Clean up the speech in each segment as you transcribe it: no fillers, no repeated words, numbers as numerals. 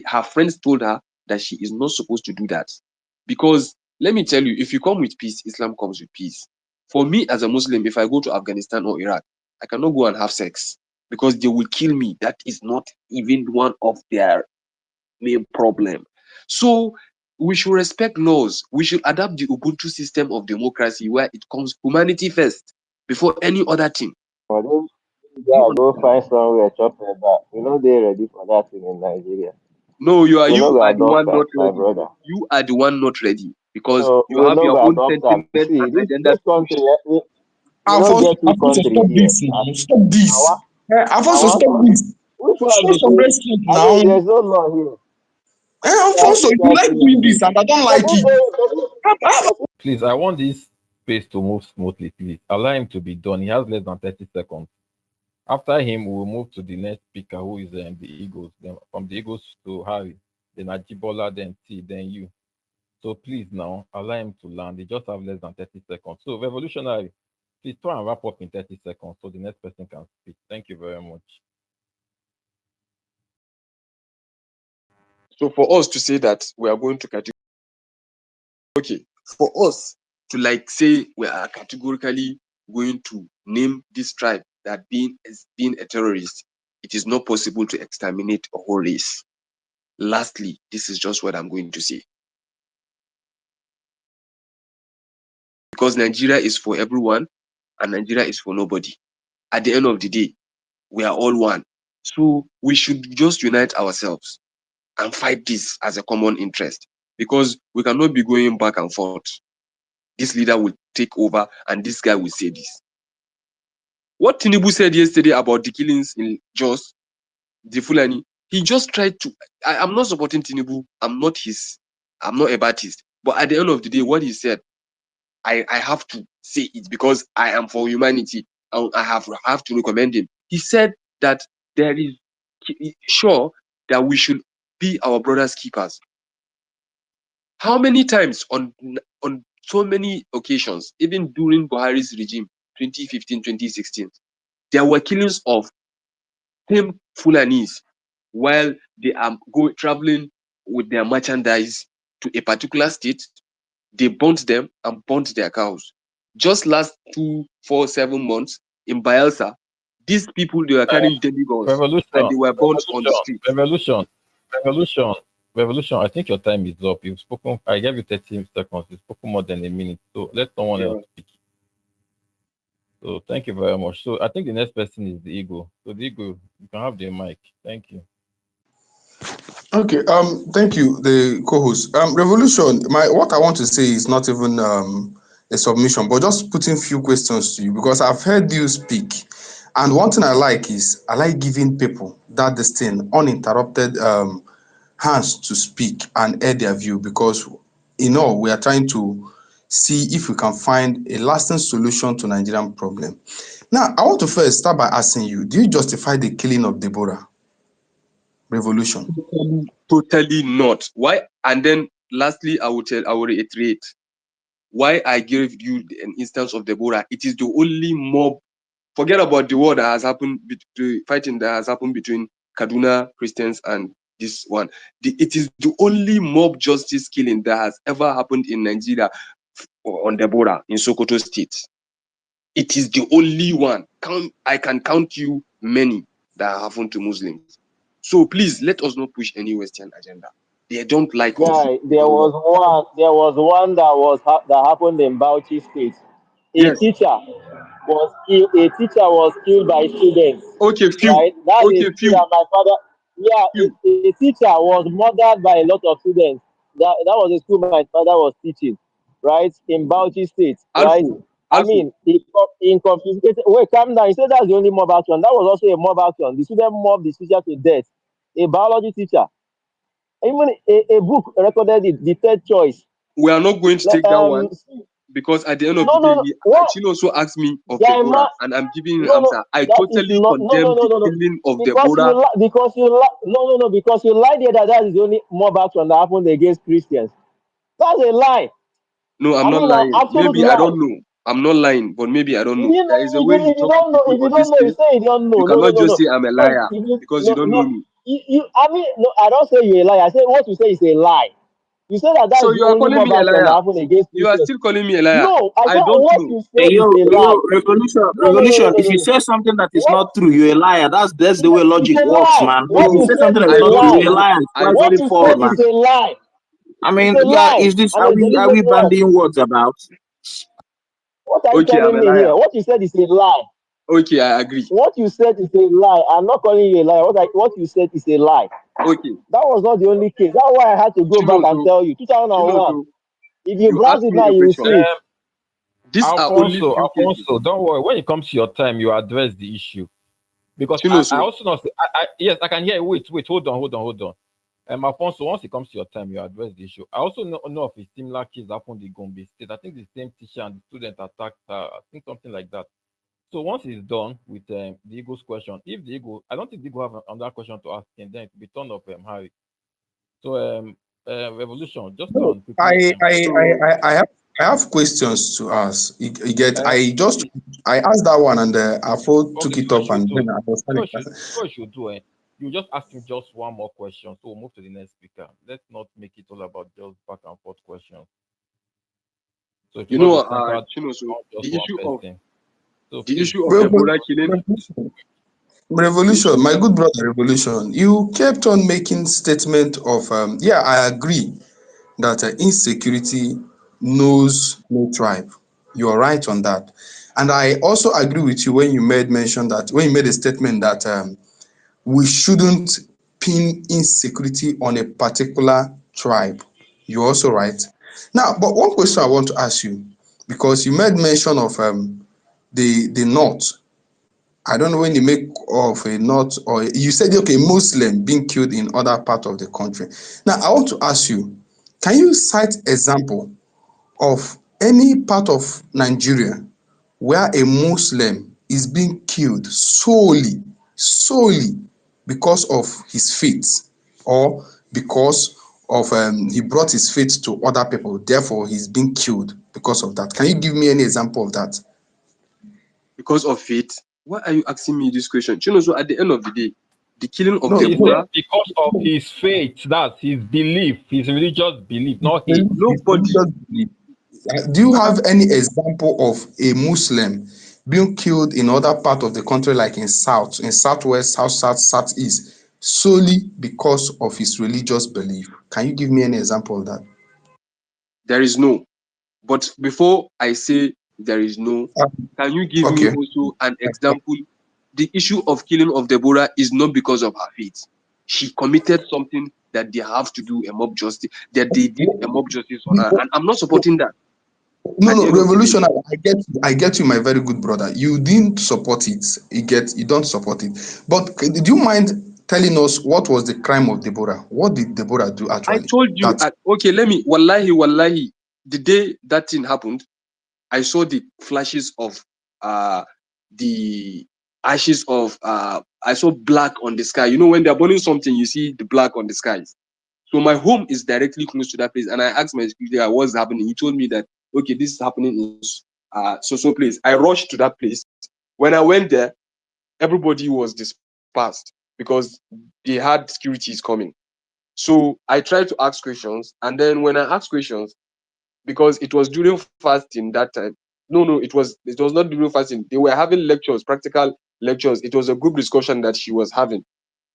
her friends told her that she is not supposed to do that. Because let me tell you, if you come with peace, Islam comes with peace. For me as a Muslim, if I go to Afghanistan or Iraq, I cannot go and have sex because they will kill me. That is not even one of their main problem. So we should respect laws. We should adapt the Ubuntu system of democracy where it comes humanity first before any other thing. For those You go find somewhere chop like that. You know they ready for that thing in Nigeria. No, you are We know the adopt one them, not my ready. brother. You are the one not ready because So you we have know your own adopt them. sentiments See, and agenda this to push. country, we don't Alfonso, get two country stop here. this now. Stop this. Our, Alfonso, our stop country, this. which one Show be some say? respect I now. mean, there's no law here. Alfonso, you like doing this and I don't like it. Please, I want this space to move smoothly, please. Allow him to be done. He has less than 30 seconds. After him, we'll move to the next speaker, who is the Eagles. Then from the Eagles to Harry, then Ajibola, then T, then you. So please now, allow him to land. They just have less than 30 seconds. So Revolutionary, please try and wrap up in 30 seconds so the next person can speak. Thank you very much. So for us to say that we are going to for us to like say we are categorically going to name this tribe that being a terrorist, it is not possible to exterminate a whole race. Lastly, this is just what I'm going to say. Because Nigeria is for everyone and Nigeria is for nobody. At the end of the day, we are all one. So we should just unite ourselves and fight this as a common interest, because we cannot be going back and forth. This leader will take over and this guy will say this. What Tinubu said yesterday about the killings in Jos, the Fulani, he just tried to, I'm not supporting Tinubu, I'm not a Baptist, but at the end of the day, what he said, I have to say it because I am for humanity. I have to recommend him. He said that there is sure that we should be our brother's keepers. How many times on so many occasions, even during Buhari's regime, 2015, 2016, there were killings of same Fulanis while they are traveling with their merchandise to a particular state. They burnt them and burnt their cows. Just last 2, 4, 7 months in Bayelsa, these people, they were carrying deadly guns and they were burnt on the street. Revolution, I think your time is up. You've spoken, I gave you 30 seconds. You've spoken more than a minute. So let someone else speak. So thank you very much. So I think the next person is the Eagle. So the Eagle, you can have the mic. Thank you. Okay, thank you, the co-host. Revolution, what I want to say is not even a submission, but just putting few questions to you because I've heard you speak. And one thing I like is I like giving people that this thing uninterrupted hands to speak and air their view because we are trying to see if we can find a lasting solution to Nigerian problem. Now, I want to first start by asking you, do you justify the killing of Deborah? Revolution. Totally not. Why? And then lastly, I will reiterate why I gave you an instance of Deborah. It is the only mob. Forget about the war that has happened, the fighting that has happened between Kaduna Christians and this one. It is the only mob justice killing that has ever happened in Nigeria on Deborah in Sokoto State. It is the only one. I can count you many that happened to Muslims. So please let us not push any Western agenda. They don't like us. There was one that happened in Bauchi State. A teacher was killed by students. Okay, few. Right? That's okay, a few. That my father. Yeah, a teacher was murdered by a lot of students. That was the school my father was teaching, right, in Bauchi State, right? I mean, in confiscated. Wait, calm down. You said that's the only mob action. That was also a mob action. The student mobbed the teacher to death. A biology teacher. Even a book recorded it, the third choice. We are not going to take that one because at the end of the day, she also asked me of Deborah, and I'm giving an answer. I totally condemn the killing of Deborah. Because you lied there that is the only mob action that happened against Christians. That's a lie. No, I'm not lying. Maybe I don't know. I'm not lying, but maybe I don't know. There is a way you talk to people on this stage. You cannot just say I'm a liar because you don't know me. I mean, no, I don't say you're a liar. I say what you say is a lie. You say that So that's the you are only calling mob me a action that liar. happened against You are Christians. still calling me a liar. No, I I said don't what know. you said is a Hey, lie. yo, revolution, No, no, no, revolution. no, If no, you no. say something that is What? not true, you're a liar. That's the way It's logic a works, lie. man. If What you you No, say said something is that is I a not don't true, lie. you're a know. liar. It's I quite What don't you straightforward, said man. is a lie. I It's mean, a yeah, lie, is this and it's are we deliberately wrong. bandying words about? What are you Okay, I'm telling a me liar. here? What you said is a lie. Okay, I agree. What you said is a lie. I'm not calling you a liar. What you said is a lie. Okay. That was not the only case. That's why I had to go back and Chinoso, tell you. 2001. Chinoso, If you you browse asked it me now, a you will question. see it. These are only few cases. Alfonso, don't worry. When it comes to your time, you address the issue. Because I Chinoso, also know, yes, I can hear. Wait, hold on. Alfonso, once it comes to your time, you address the issue. I also know of a similar case happened in Gombe State. I think the same teacher and the student attacked her. I think something like that. So once it's done with the Eagles question, if the Eagle, I don't think the Eagle have another question to ask, and then it will be turn of Harry. So Revolution, just No, on quickly. so I have questions to ask. You get, Um, see, I asked that one and Afro took okay, it up and then I was so telling you should do it. You just ask him just one more question, so we'll move to the next speaker. Let's not make it all about just back and forth questions. So it will you not know, be centered Chinoso, on just the one issue of person. So the please, issue of Revo- Ebola killing, Revolution, the issue Revolution, my of good brother Revolution. You kept on making statement of yeah, I agree that insecurity knows no tribe. You are right on that. And I also agree with you when you made mention that when you made a statement that we shouldn't pin insecurity on a particular tribe. You're also right. Now, but one question I want to ask you, because you made mention of the North. I don't know when you make of a North or you said okay, Muslim being killed in other part of the country. Now, I want to ask you, can you cite example of any part of Nigeria where a Muslim is being killed solely because of his faith or because of he brought his faith to other people, therefore he's being killed because of that? Can you give me any example of that? because of faith. Why are you asking me this question? Chinoso, at the end of the day, the killing of No, he said Deborah, because of his faith, that's his belief, his religious belief, not hate. it's nobody. religious belief. Do you have any example of a Muslim being killed in other part of the country, like in South, in Southwest, South, Southeast, solely because of his religious belief? Can you give me any example of that? There is no. But before I say there is no, Uh, can you give me okay. also an example? The issue of killing of Deborah is not because of her faith. She committed something that they have to do a mob justice, that they did a mob justice on her. And I'm not supporting that No, at the no, end of the day. revolutionary. I get you, my very good brother. You didn't support it. You don't support it. But did you mind telling us what was the crime of Deborah? What did Deborah do I actually? told you, That okay, let me, wallahi, the day that thing happened, I saw the flashes of the ashes of I saw black on the sky. You know, when they're burning something, you see the black on the skies. So my home is directly close to that place. And I asked my security guard what's happening. He told me that okay, this is happening in so place. I rushed to that place. When I went there, everybody was dispersed because they had securities coming. So I tried to ask questions, and then when I asked questions, because it was during fasting that time. No, it was not during fasting. They were having lectures, practical lectures. It was a group discussion that she was having.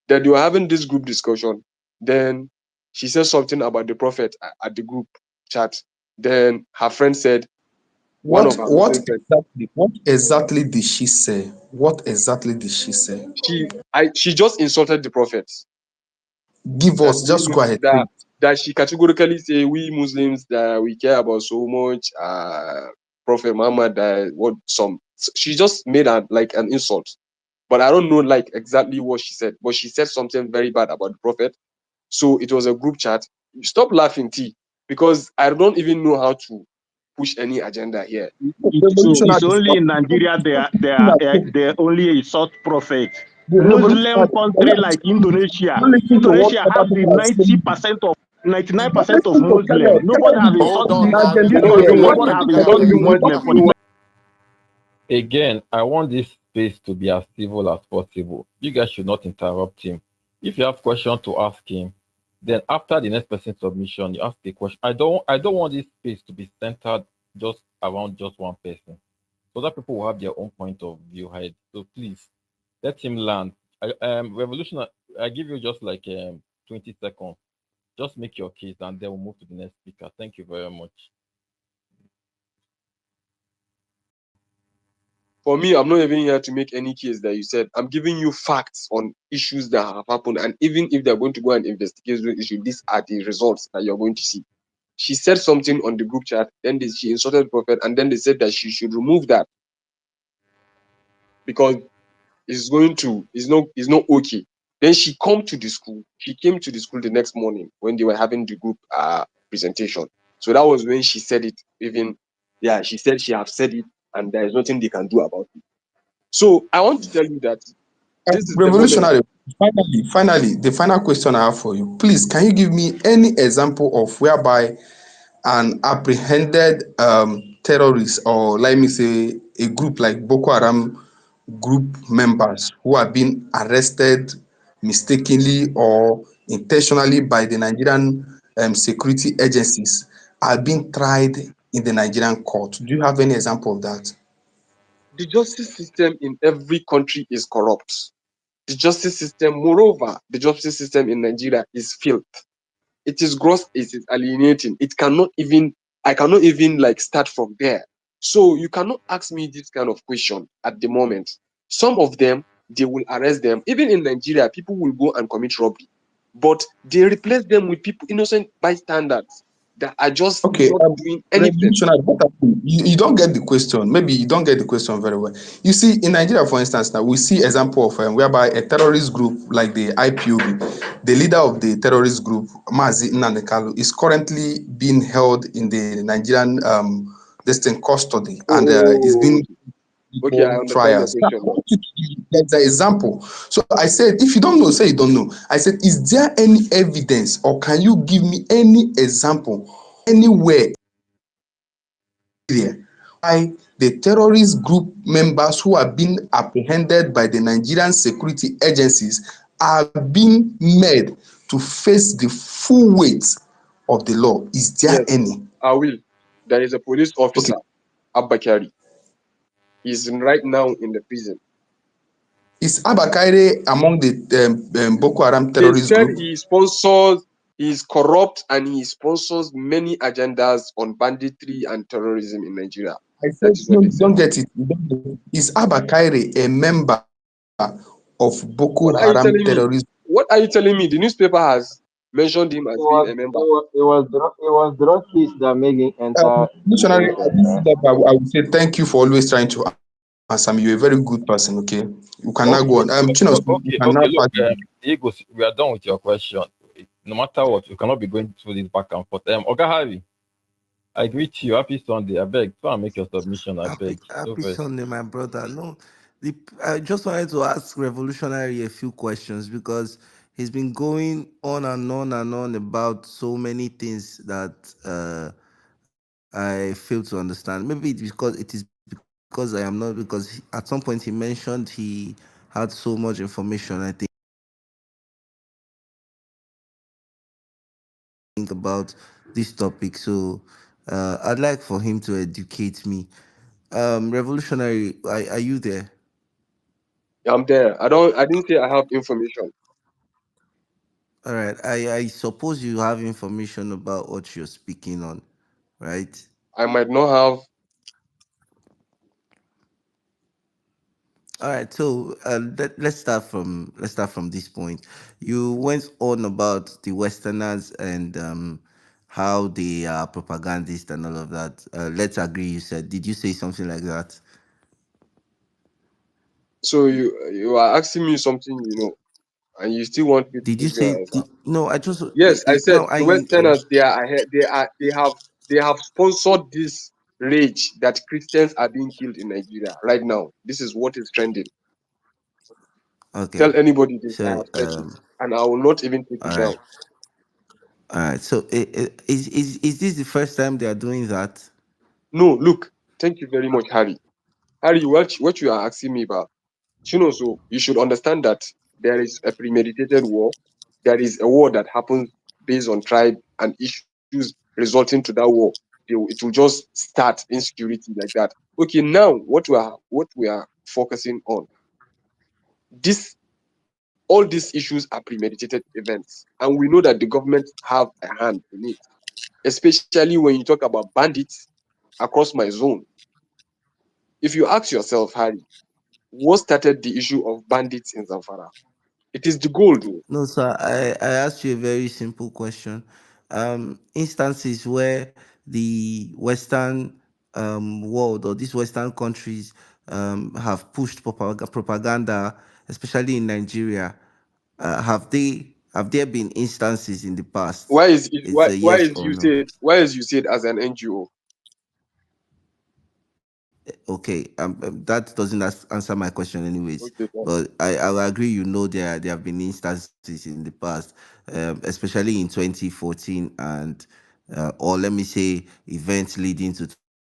That they were having this group discussion. Then she said something about the prophet at the group chat. Then her friend said, one what of her what Muslim friends, exactly did she say? What exactly did she say? she just insulted the prophet. Give That us, just go ahead. that she categorically say we Muslims that we care about so much Prophet Muhammad that what some she just made like an insult. But I don't know like exactly what she said, but she said something very bad about the prophet. So it was a group chat. Stop laughing, T, because I don't even know how to push any agenda here. So It's Revolutionary only stop. in Nigeria they only insult prophet. The Muslim revolutionary, country like Indonesia. don't listen to what Indonesia other has the people are saying. 99% of Listen to Muslim. Kenneth Nobody have Hold insulted on the now. agenda this you don't country. even here. want What Nobody me. have You are don't insulted even you want Muslim me. for talking the about? Again, I want this space to be as civil as possible. You guys should not interrupt him. If you have question to ask him, then after the next person submission, you ask a question. I don't want this space to be centered just around just one person. So that people will have their own point of view ahead. So please let him land. Revolution. I give you just like 20 seconds. Just make your case, and then we'll move to the next speaker. Thank you very much. For me, I'm not even here to make any case that you said. I'm giving you facts on issues that have happened, and even if they're going to go and investigate the issue, these are the results that you're going to see. She said something on the group chat, then she insulted the prophet, and then they said that she should remove that because it's not okay. Then she come to the school. She came to the school the next morning when they were having the group presentation. So that was when she said it. Even yeah, she said she have said it, and there is nothing they can do about it. So I want to tell you that this is the moment. Revolutionary. Finally, the final question I have for you. Please, can you give me any example of whereby an apprehended terrorist, or let me say a group like Boko Haram group members who have been arrested mistakenly or intentionally by the Nigerian security agencies, are being tried in the Nigerian court? Do you have any example of that? The justice system in every country is corrupt. The justice system, moreover, the justice system in Nigeria is filth. It is gross, it is alienating. It cannot even, I cannot even like start from there. So you cannot ask me this kind of question at the moment. Some of them, they will arrest them. Even in Nigeria, people will go and commit robbery, but they replace them with people, innocent bystanders that are just Okay, not doing anything. revolutionary, what happened? You don't get the question. Maybe you don't get the question very well. You see, in Nigeria, for instance, now we see example of whereby a terrorist group like the IPOB, the leader of the terrorist group, Mazi Nnamdi Kanu, is currently being held in the Nigerian this thing custody, and is Oh, being okay. Okay, I before understand your trials. Now, question I now. want you to give me that's an example. So I said, if you don't know, say you don't know. I said, is there any evidence, or can you give me any example anywhere there why the terrorist group members who have been apprehended by the Nigerian security agencies are being made to face the full weight of the law? Is there Yes, any? I will. There is a police Okay. officer, Abakari. He's right now in the prison. Is Abakaire among the Boko Haram They terrorist said group? he is corrupt and he sponsors many agendas on banditry and terrorism in Nigeria. I That said, is no, what they you said. don't get it. You don't get it. Is Abakaire a member of Boko What are Haram you telling me? terrorist? What are you telling me? The newspaper has mentioned him as being a member. It was drug case that made him enter Missionary, I detention, didn't see right? that, but I would say thank you for always trying to answer me. You're a very good person, okay? You can now go on. Okay, Chinos, you can now okay. pass Look, the Diego, we are done with your question. No matter what, we cannot be going through this back and forth. Oga Harry, I greet you. Happy Sunday. I beg, try and make your submission. I Happy beg. Go happy first. Sunday, my brother. No, I just wanted to ask Revolutionary a few questions because he's been going on and on about so many things that I fail to understand. Maybe it is because I am not, because at some point he mentioned he had so much information. I think about this topic. So I'd like for him to educate me. Revolutionary, are you there? I'm there. I didn't say I have information. All right. I suppose you have information about what you're speaking on, right? I might not have. All right. So let's start from this point. You went on about the Westerners and how they are propagandists and all of that. Let's agree. You said. Did you say something like that? So you are asking me something, and you still want me to Did you give you an say? answer. No, I just Yes, I said now the I Westerners, they are ahead. They have sponsored this rage that Christians are being killed in Nigeria right now. This is what is trending. okay. Tell anybody this. I So have said this, and I will not even take all it right, down. all right. So is this the first time they are doing that? No, look. Thank you very much, Harry. Harry, what you are asking me about? So you should understand that there is a premeditated war, there is a war that happens based on tribe and issues resulting to that war. It will just start insecurity like that. Okay, now what we are focusing on, this all these issues are premeditated events, and we know that the government have a hand in it, especially when you talk about bandits across my zone. If you ask yourself, Harry, what started the issue of bandits in Zamfara? It is the gold. Oh. No, sir. I asked you a very simple question. Instances where the Western world or these Western countries have pushed propaganda, especially in Nigeria, have there been instances in the past? Why is it, It's a why yes is or you no. said why is you said as an NGO? Okay, that doesn't answer my question, anyways. Okay, fine. But I will agree. You know, there have been instances in the past, especially in 2014, and or let me say, events leading to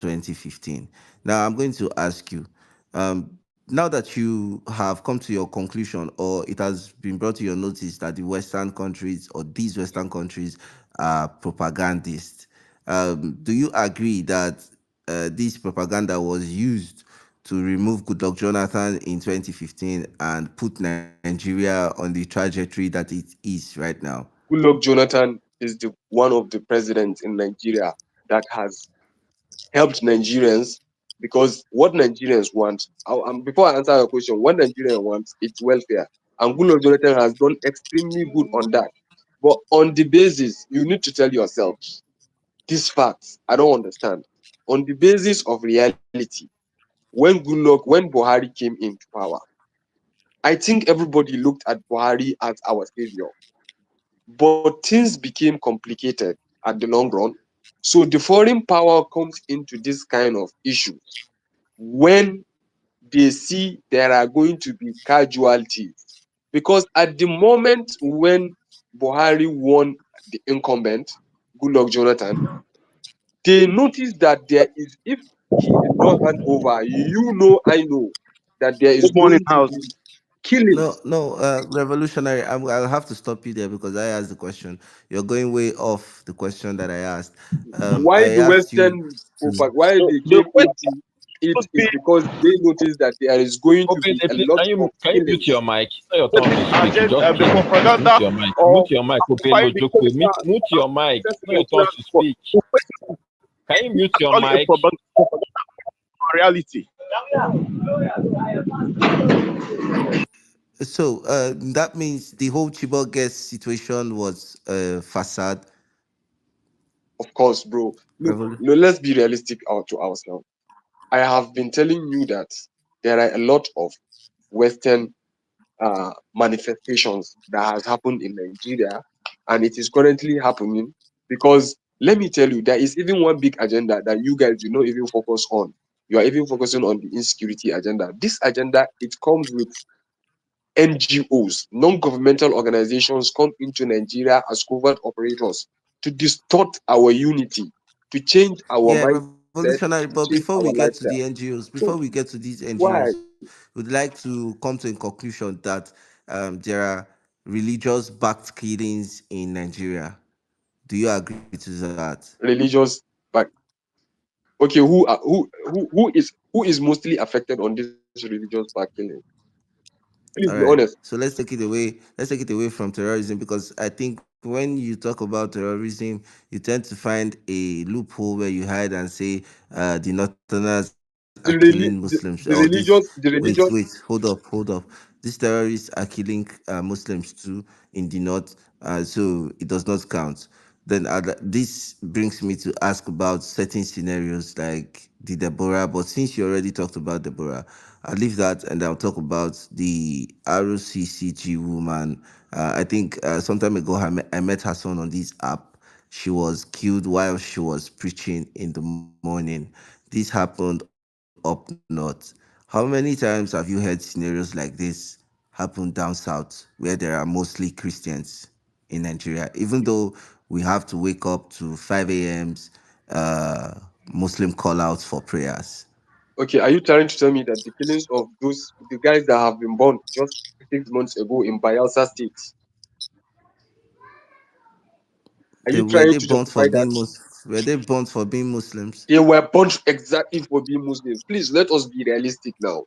2015. Now, I'm going to ask you. Now that you have come to your conclusion, or it has been brought to your notice that the Western countries or these Western countries are propagandists, do you agree that this propaganda was used to remove Goodluck Jonathan in 2015 and put Nigeria on the trajectory that it is right now? Goodluck Jonathan is the one of the presidents in Nigeria that has helped Nigerians, because what Nigerians want, before I answer your question, what Nigerians want, it's welfare. And Goodluck Jonathan has done extremely good on that. But on the basis, you need to tell yourselves these facts. I don't understand. On the basis of reality, when Buhari came into power, I think everybody looked at Buhari as our savior. But things became complicated at the long run. So the foreign power comes into this kind of issues when they see there are going to be casualties. Because at the moment when Buhari won the incumbent, Goodluck Jonathan, they noticed that there is, if he did not hand over, I know that there is Good morning, going to house. be No, killings. no, revolutionary. I'll have to stop you there because I asked the question. You're going way off the question that I asked. Why I the asked you Western to. why So they the came question into it should be is because they noticed that there is going to Open be the a please, lot of can you mute your killings. mic? It's not your turn to the speak. You agenda, just the came. Mute propaganda your mic. of Mute your mic. Open find no the joke. closer Mute your mic. It's not your turn Nigerian to sport. speak. The question Can you mute is your actually a mic? propaganda reality. So that means the whole Chibok guest situation was facade. Of course, bro. Look, Revol- no, let's be realistic out to ourselves. I have been telling you that there are a lot of Western manifestations that has happened in Nigeria, and it is currently happening because let me tell you, there is even one big agenda that you guys do not even focus on. You are even focusing on the insecurity agenda. This agenda, it comes with NGOs, non-governmental organizations, come into Nigeria as covert operators to distort our unity, to change our Yeah, mindset, revolutionary. to But change before we our get to the lifestyle. NGOs, before So we get to these why? NGOs, we'd like to come to a conclusion that there are religious-backed killings in Nigeria. Do you agree to that? Religious, but okay, who is mostly affected on this religious back killing? Please be All right. honest. So let's take it away. Let's take it away from terrorism because I think when you talk about terrorism, you tend to find a loophole where you hide and say the Northerners are killing Muslims. All this. The Wait, religious, wait. the Hold religious up, hold up. These terrorists are killing Muslims too in the north, so it does not count. Then this brings me to ask about certain scenarios like the Deborah. But since you already talked about Deborah, I'll leave that and I'll talk about the ROCCG woman. I think some time ago I met her son on this app. She was killed while she was preaching in the morning. This happened up north. How many times have you heard scenarios like this happen down south where there are mostly Christians in Nigeria? Even though we have to wake up to 5 a.m.s, Muslim call outs for prayers. Okay, are you trying to tell me that the killings of the guys that have been born just 6 months ago in Bayelsa State, are They you were trying they to burnt for justify that? being were they burnt for being Muslims? They were born exactly for being Muslims. Please let us be realistic now.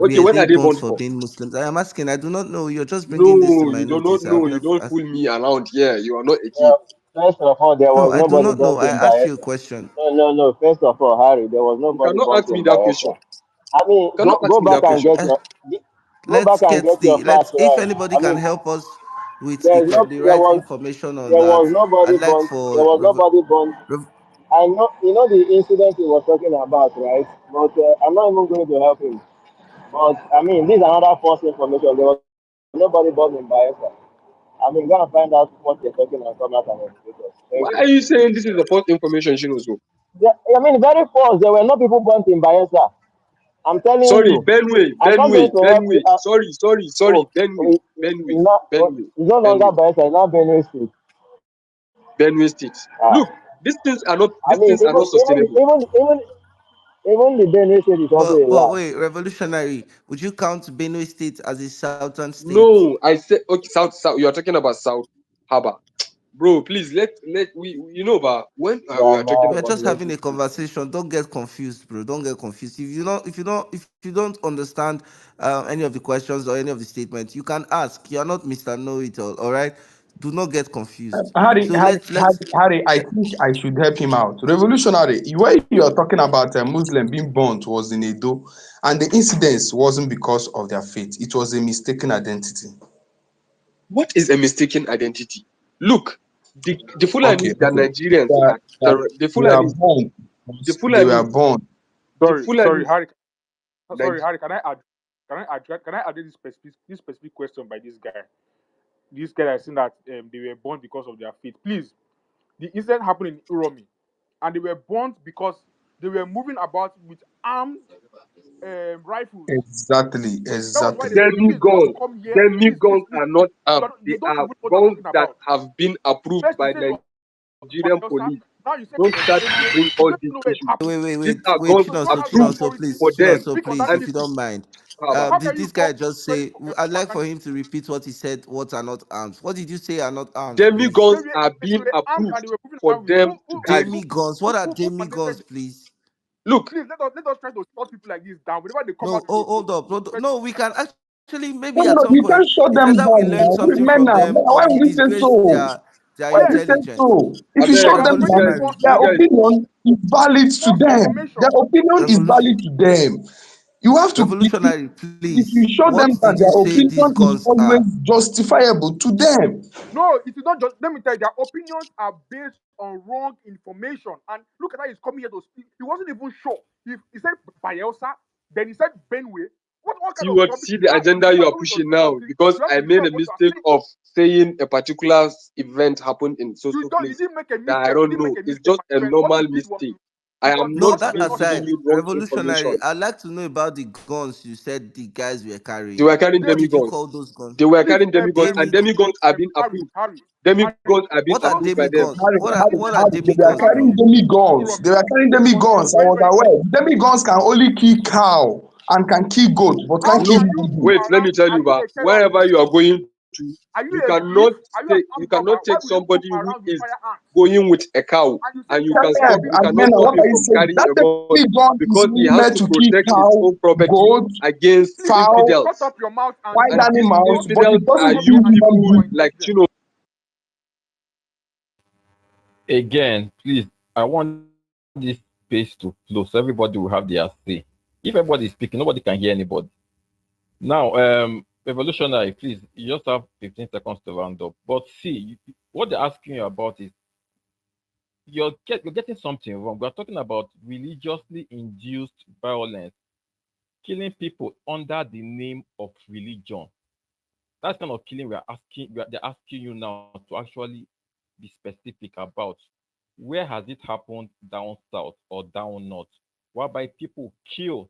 Okay, Were when they are they burnt born for for? being Muslims? I am asking. I do not know. You're just bringing this to No, my you do not notice. I've know. You never. don't fool me around here. You are not a kid. Yeah, first of all, there No, was I do nobody not know. burnt I in asked you a Bayelsa. question. No, no, no. First of all, Harry, there was You nobody cannot burnt ask me in that question. Bayelsa. I mean, You cannot go ask me back that and question. get your go back Let's and get get your the facts let's. If right. anybody I can mean, help us with there's no the right information on there that, was nobody I'd like burnt. There for was nobody burnt. I know you know the incident he was talking about, right? But I'm not even going to help him. But I mean, this is another false information. There was nobody burnt in Bayelsa. I mean, go and find out what you're talking and come out and educate us. Thank you. Why are you saying this is the false information, Shinozo? I mean, very false. There were no people burnt in Bayelsa. I'm telling Sorry, you. Benue, I'm not Benue, going to help you. Benue. Sorry, Oh, Benue, it, Benue, it's not, Benue, it's no longer Benue, Bayelsa. It's not Benue State. Benue State. Ah, Look, I these mean, things are not sustainable. even the Benue State is also a but lie. wait, revolutionary. Would you count Benue State as a southern state? No, I said okay, South. You are talking about South Harbor, bro. Please let you know, but when we Yeah, are talking We're about just all having these a things, conversation. Don't get confused, bro. Don't get confused. If you don't understand any of the questions or any of the statements, you can ask. You're not Mr. Know It All right? Do not get confused. Harry, So Harry, let's Harry, Harry, I think I should help him out. Revolutionary, where you are talking about a Muslim being burnt was in Edo, and the incidents wasn't because of their faith. It was a mistaken identity. what is a mistaken identity? Look, the Okay, Fulanis, the okay. Nigerians They are, are they are, the they are Fulanis, born. the They were Fulanis, born. the Sorry, Fulanis. Harry. Sorry, Nige- Harry. Can I add this specific question by this guy? This guy has seen that they were born because of their faith. Please, the incident happened in Uromi, and they were born because they were moving about with armed rifles. Exactly, That was why they exactly. say, please don't Demi-guns, come here. Please, demi-guns please. are not You, armed. are, They you don't are even know what I'm guns talking that about. have been approved First, you by say you're Nigerian Bayelsa. police. Now you say Don't it was start to Benue. bring You all don't these even know where it issues. happened. These wait, are wait, guns So how Chinonso, do you have approved Chinonso, authority for please, them. Chinonso, speak on please, that And if you issue? don't mind. Haba. How Did can you this come guy just say? I'd like for him to repeat what he said. What are not arms? What did you say are not arms, please? they Demi-guns were, are they being were armed and they approved were moving for around with them to carry. Demigons. What are who mandated demigons, it? please? Look, Please let us try to shut people like this down. Whenever they come No, out with oh, a hold up. No, we can actually maybe at some No, no, no, point you can't it's shut either them we down learn now. something We from men now. them or Why we would you say disgrace so? their Why would you yes, say intelligence. so? I If you beg shut you are them you bringing down, guys, false their you guys. opinion is valid to false them. information. Their opinion is Revolution, valid to them. You have to, revolutionary, if you please. shut them What down, did you their say these opinion is guns always are? justifiable to them. No, it is not just. Let me tell you, their opinions are based on wrong information. And look at how he's coming here to speak. He wasn't even sure. He said Bayelsa, then he said Benue. What kind of rubbish See is the that? agenda You you are are coming to pushing speak now something. because You have I to be sure made a of what you are mistake saying. of saying a particular event happened in so You so don't. You place didn't make a that I mistake. You don't didn't make know. a It's mistake, just my a friend. What normal you did was mistake. I to am just No, not that elaborate going on to it. give aside, you wrong revolutionary. information. I'd like to know about the guns you said the guys were They carrying. were carrying What did you demigods. call those guns? They were Please, carrying demigods, and Demi. demigods are being approved. Harry, Demigods are being What are approved by them. demigons? please What are They were demigons, happened carrying bro? in demi-guns. They Uromi. were carrying It was demi-guns. I very, was very clear. aware. Demi-guns can only kill cow and can kill goat, but can't How kill Look, can you human move being. wait, let around? me tell Are you, you but a terrorist? wherever you are going to, Are you you a cannot thief? Are you an you armed robber? cannot Why take will you move somebody who around with is firearms? going with a cow And you say and they you are can they are stop. being You And cannot men, approved. stop what are him you from saying? carrying That a gun demi-gun is because he only has meant to to kill protect his cow, own property goat, against Please fowl, shut infidels. up your mouth wild And these animals, don't but infidels it are doesn't stop kill you being human arrogant or people beings. like intelligent. Chino. Again, please, I want this space to flow so everybody will have their say. If everybody is speaking, nobody can hear anybody. Now, revolutionary, please, you just have 15 seconds to round up. But see, what they're asking you about is you're getting something wrong. We're talking about religiously induced violence, killing people under the name of religion. That's kind of killing they're asking you now to actually be specific about. Where has it happened down south or down north? Whereby people kill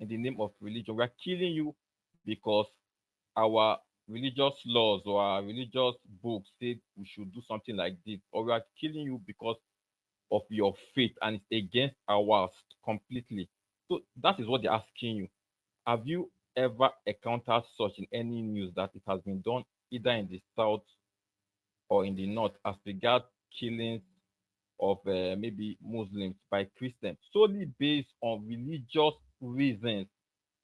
in the name of religion. We're killing you because our religious laws or our religious books say we should do something like this, or we are killing you because of your faith and it's against ours completely. So that is what they're asking you. Have you ever encountered such in any news that it has been done either in the south or in the north as regard killings of maybe Muslims by Christians solely based on religious reasons,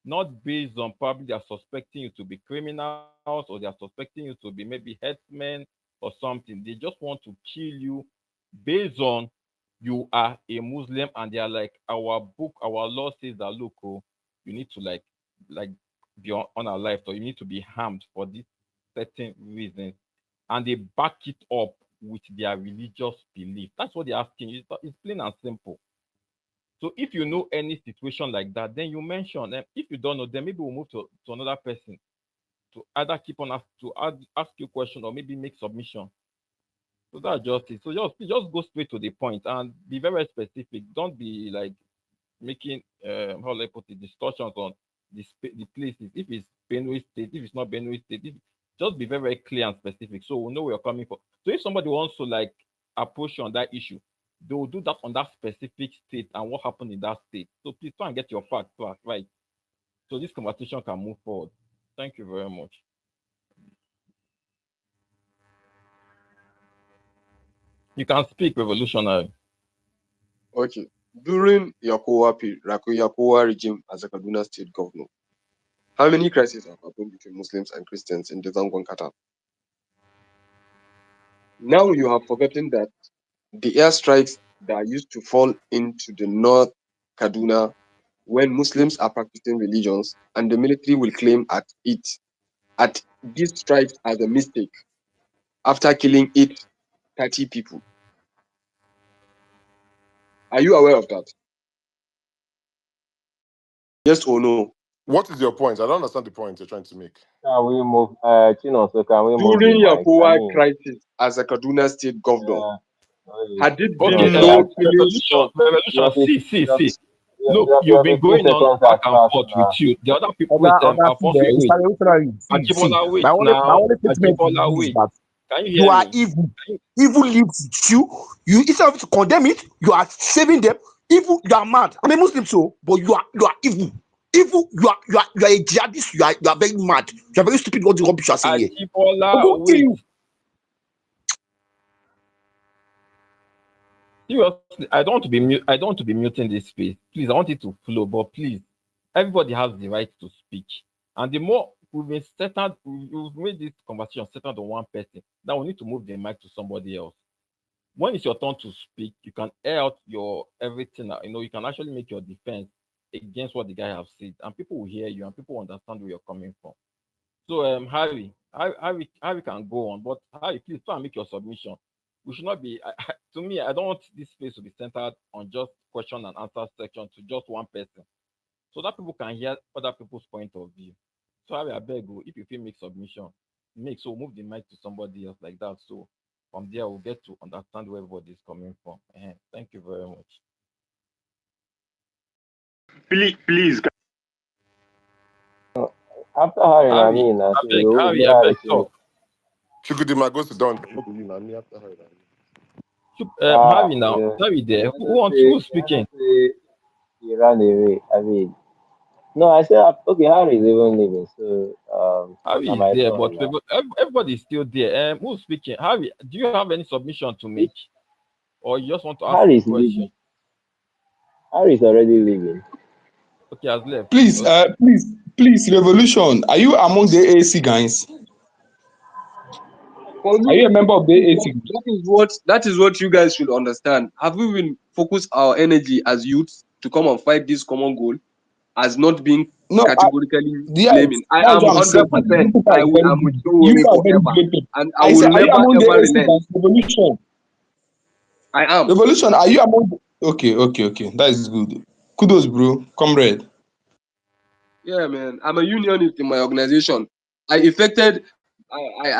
not based on probably they are suspecting you to be criminals or they are suspecting you to be maybe headsmen or something. They just want to kill you based on you are a Muslim and they are like our book, our law says that look, oh, you need to like be on our life or you need to be harmed for this certain reasons. And they back it up with their religious belief. That's what they're asking. It's plain and simple. So if you know any situation like that, then you mention them. If you don't know, then maybe we'll move to another person to either keep on ask you question or maybe make submission. So that's just it. So just go straight to the point and be very specific. Don't be like making how do I put it distortions on the places. If it's Benue State, if it's not Benue State, just be very, very clear and specific so we'll know where you're coming from. So if somebody wants to like approach you on that issue, they will do that on that specific state and what happened in that state. So please try and get your facts right. So this conversation can move forward. Thank you very much. You can speak, revolutionary. Okay. During Yakowa regime as a Kaduna state governor, how many crises have happened between Muslims and Christians in the Zangon Qatar? Now you have forgotten that the airstrikes that used to fall into the North Kaduna when Muslims are practicing religions and the military will claim at these strikes as a mistake after killing 30 people. Are you aware of that? Yes or no? What is your point? I don't understand the point you're trying to make. Can we move, Chino? So can we move During the mic? Yakowa crisis as a Kaduna state governor, had it been Okay, no killings of revolution. See. Look, you've been going on back and forth with you. The other people, wait, Alfonso, wait. Ajibola, wait now. Ajibola, wait. Can you hear are me? evil. Evil lives with you. You instead of to condemn it, you are saving them. Evil, you are mad. I'm a Muslim, so but you are evil. Evil, you are a jihadist. You are very mad. You are very stupid. What the rubbish you are saying here? Ajibola, wait. Seriously, I don't want to be mute. I don't want to be muting this space. Please, I want it to flow, but please, everybody has the right to speak. And the more we've made this conversation centered on one person, now we need to move the mic to somebody else. When it's your turn to speak, you can air out your everything. You can actually make your defense against what the guy has said, and people will hear you and people will understand where you're coming from. So, Harry can go on, but Harry, please try and make your submission. We should not be. To me, I don't want this space to be centered on just question and answer section to just one person, so that people can hear other people's point of view. So, Harry, I beg you, if you feel make submission, so move the mic to somebody else like that. So from there, we'll get to understand where everybody is coming from. Thank you very much. Please. After Harry, I mean, Harry, I beg, talk. Chukudima goes to down. After Harry. Harry now. Harry there. Who's speaking? He ran away. I mean, no, I said okay. Harry is even leaving, so Harry is there, but everybody is still there. Who's speaking? Harry, do you have any submission to make, or you just want to ask a question? Harry is already leaving. Okay, has left. Please, Revolution. Are you among the AAC guys? Are you a member of the AAC? That is what you guys should understand. Have we been focused our energy as youths to come and fight this common goal as not being categorically blaming? I am 100%. I am with you forever, and I will never ever relent. I am. Revolution, are you among? Okay. That is good. Kudos, bro. Comrade. Yeah, man. I'm a unionist in my organization. I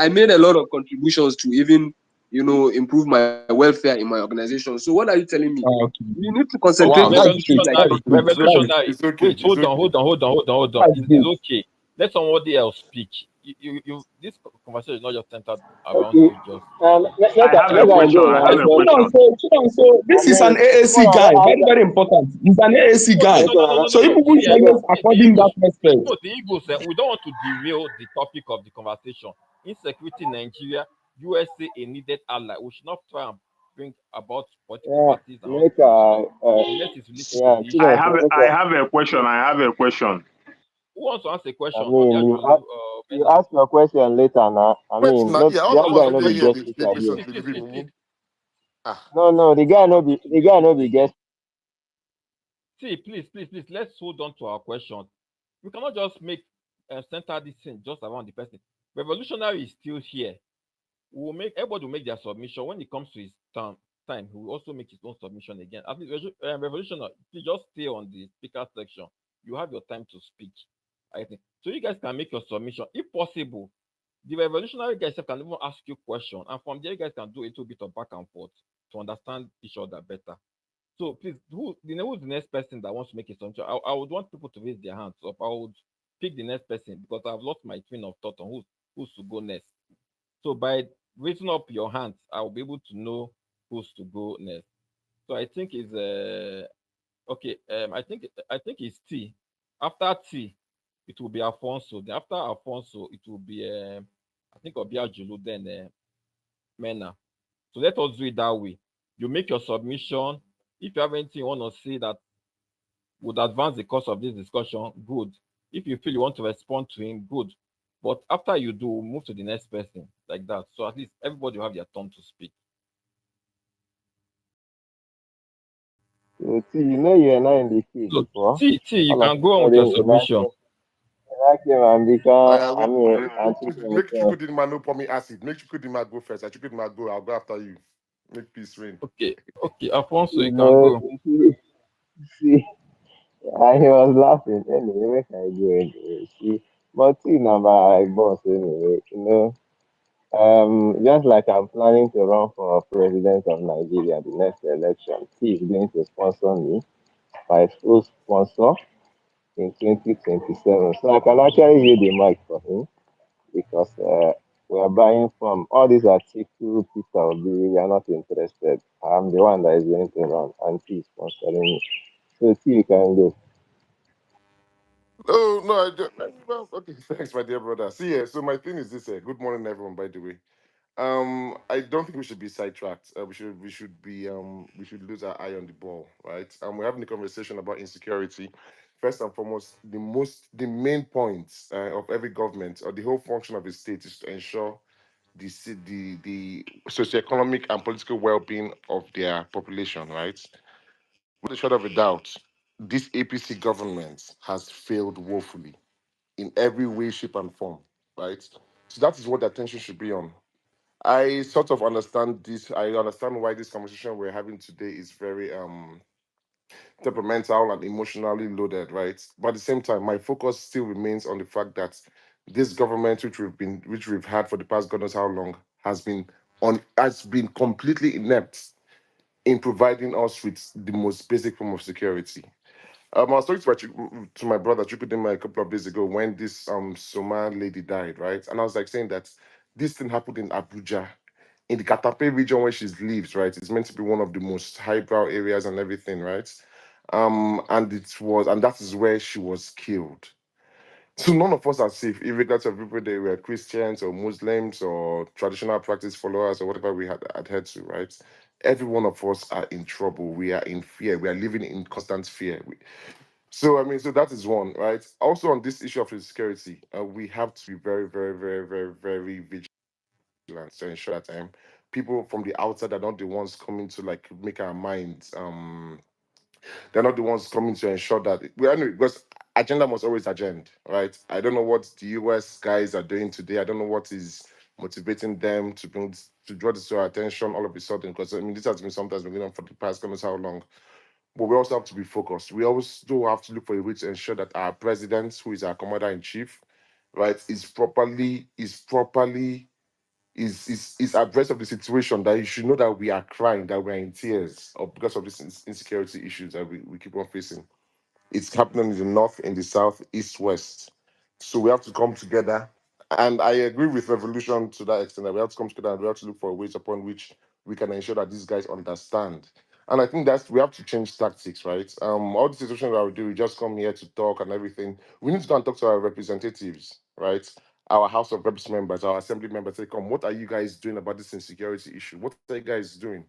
made a lot of contributions to even, improve my welfare in my organization. So what are you telling me? Okay. You need to concentrate. Revolutionary. Wait, hold on. It's okay. Let somebody else speak. this conversation is not just centered around Okay. you. Just I have a Let I question. go I have now. a So, question. I This is an mean, AAC more guy, than very, very important. He's an AAC no, guy. make una So if people See, should always the accord him that Eagles, respect. no, the Eagles. We don't want to derail the topic of the conversation. Insecurity in Nigeria, USA a needed ally. We should not try and bring about political yeah, parties and all make this stuff unless it's related to yeah, the issue. Chinonso, I have a question. I have a question. Who wants to ask a I question? mean, Odiajulu, you Bena. ask your question later now. I Wait, mean, now, not yeah, that all guy of no you be here, guest they speaker here. questions, Please, they please, give please, me. please. Ah, No, the guy no Okay, be the guy no be guest. see, please, let's hold on to our questions. We cannot just make center this thing just around the person. Revolutionary is still here. We will make everybody will make their submission when it comes to his time. He will also make his own submission again. At least revolutionary, please just stay on the speaker section. You have your time to speak. I think so. You guys can make your submission if possible. The revolutionary guys can even ask you questions, and from there, you guys can do a little bit of back and forth to understand each other better. So please, who's the next person that wants to make a submission? I would want people to raise their hands up. I would pick the next person because I've lost my train of thought on who's to go next. So by raising up your hands, I'll be able to know who's to go next. So I think is okay. I think it's T. After T, it will be Alfonso. Then after Alfonso, it will be I think Obiajulu. Then Mena. So let us do it that way. You make your submission. If you have anything you want to say that would advance the course of this discussion, good. If you feel you want to respond to him, good. But after you do, move to the next person like that. So at least everybody will have their turn to speak. So, see, you know you are not in the field So before. T, you All of can a go on with your sudden, submission. you like him and become. I I will. mean, and choose Make yourself. Chukwudinma no pour me acid. Make Chukwudinma go first. I Chukwudinma go. I'll go after you. Make peace reign. Okay, Alfonso, You you can know, go. see, and he was laughing anyway. Make I go anyway. See, but see, now my boss anyway. Just like I'm planning to run for president of Nigeria the next election, he is going to sponsor me, my full sponsor in 2027. So I can actually use the mic for him because we are buying from all these article Peter Obi. We are not interested. I'm the one that is going to run, and he is sponsoring me. So see, you can go. Oh no, I don't. Well, okay, thanks, my dear brother. See, yeah. So my thing is this. Good morning, everyone. By the way, I don't think we should be sidetracked. We should lose our eye on the ball, right? We're having a conversation about insecurity. First and foremost, the main point of every government or the whole function of a state is to ensure the socioeconomic and political well-being of their population, right? With a shadow of a doubt, this APC government has failed woefully in every way, shape, and form, right? So that is what the attention should be on. I sort of understand this. I understand why this conversation we're having today is very temperamental and emotionally loaded, right? But at the same time, my focus still remains on the fact that this government, which we've had for the past God knows how long, has been completely inept in providing us with the most basic form of security. I was talking to my brother Chukudima a couple of days ago when this Soma lady died, right? And I was like saying that this thing happened in Abuja, in the Katape region where she lives, right? It's meant to be one of the most highbrow areas and everything, right? And that is where she was killed. So none of us are safe, regardless of people they were Christians or Muslims or traditional practice followers or whatever we had adhered to, right? Every one of us are in trouble. We are in fear. We are living in constant fear. So that is one, right? Also on this issue of insecurity, we have to be very, very, very, very, very vigilant to ensure that people from the outside are not the ones coming to like make our minds they're not the ones coming to ensure that we anyway, because agenda must always agenda, right? I don't know what the US guys are doing today. I don't know what is motivating them to draw this to our attention all of a sudden. Because I mean, this has been something that's been going on for the past goodness how long. But we also have to be focused. We also have to look for a way to ensure that our president, who is our commander in chief, right, is abreast of the situation, that you should know that we are crying, that we're in tears because of these insecurity issues that we keep on facing. It's happening in the north, in the south, east, west. So we have to come together And I agree with Revolution to that extent that we have to come together and we have to look for ways upon which we can ensure that these guys understand. And I think that's we have to change tactics, right? All the situations that we do, we just come here to talk and everything. We need to go and talk to our representatives, right? Our House of Reps members, our Assembly members. Say, come, what are you guys doing about this insecurity issue? What are you guys doing?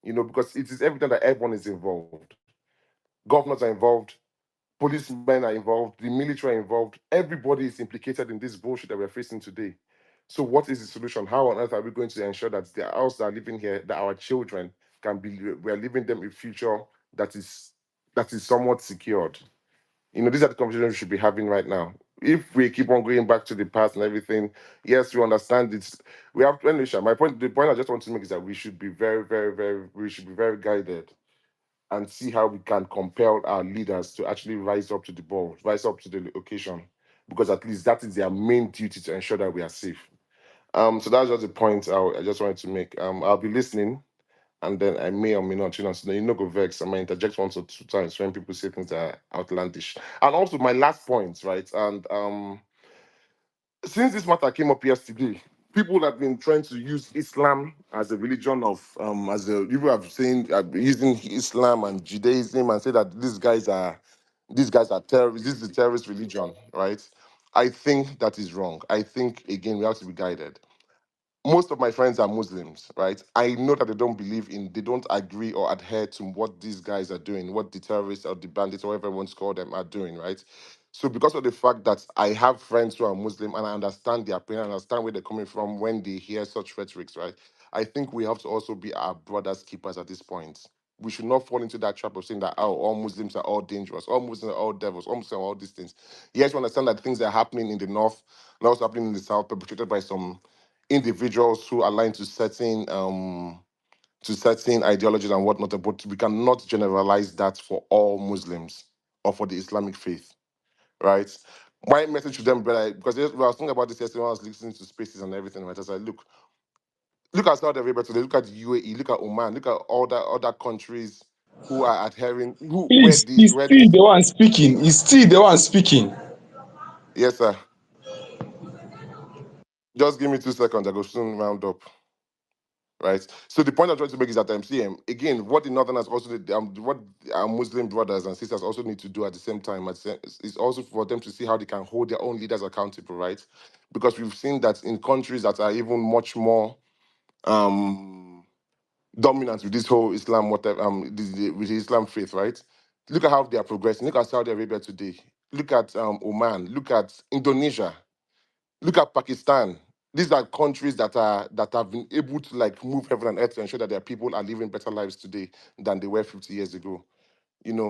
Because it is evident that everyone is involved. Governors are involved, policemen are involved, the military are involved. Everybody is implicated in this bullshit that we're facing today. So, what is the solution? How on earth are we going to ensure that the us that are living here, that our children can be, we're leaving them a future that is somewhat secured? These are the conversations we should be having right now. If we keep on going back to the past and everything, yes, we understand it's we have to the point I just want to make is that we should be very, very, very, we should be very guided and see how we can compel our leaders to actually rise up to the ball, rise up to the occasion, because at least that is their main duty to ensure that we are safe. So that's just the point I just wanted to make. I'll be listening, and then I may or may not, so go vex. I might interject once or two times when people say things that are outlandish. And also my last point, right? And since this matter came up yesterday, people have been trying to use Islam as a religion of as a people have saying using Islam and Judaism and say that these guys are terrorists. This is a terrorist religion, right? I think that is wrong. I think again we have to be guided. Most of my friends are Muslims, right? I know that they don't agree or adhere to what these guys are doing, what the terrorists or the bandits or whatever everyone's called them are doing, right? So because of the fact that I have friends who are Muslim and I understand their pain, I understand where they're coming from when they hear such rhetorics, right? I think we have to also be our brothers' keepers at this point. We should not fall into that trap of saying that all Muslims are all dangerous, all Muslims are all devils, all Muslims are all these things. Yes, we understand that things are happening in the north and also happening in the south, perpetrated by some individuals who align to certain ideologies and whatnot, but we cannot generalize that for all Muslims or for the Islamic faith, right? My message to them, brother, because I was thinking about this yesterday when I was listening to spaces and everything, right? I was like, look at Saudi Arabia today, look at the UAE, look at Oman, look at all the other countries who are adhering, who where Please, the he's where still this. the one speaking. He's still the one speaking. Yes, sir. Just give me 2 seconds. I go soon round up. Right. So the point I'm trying to make is that again, what the Northerners also did, what our Muslim brothers and sisters also need to do at the same time is also for them to see how they can hold their own leaders accountable, right? Because we've seen that in countries that are even much more dominant with this whole Islam, whatever, with the Islam faith, right? Look at how they are progressing. Look at Saudi Arabia today. Look at Oman. Look at Indonesia. Look at Pakistan. These are countries that have been able to like move heaven and earth to ensure that their people are living better lives today than they were 50 years ago.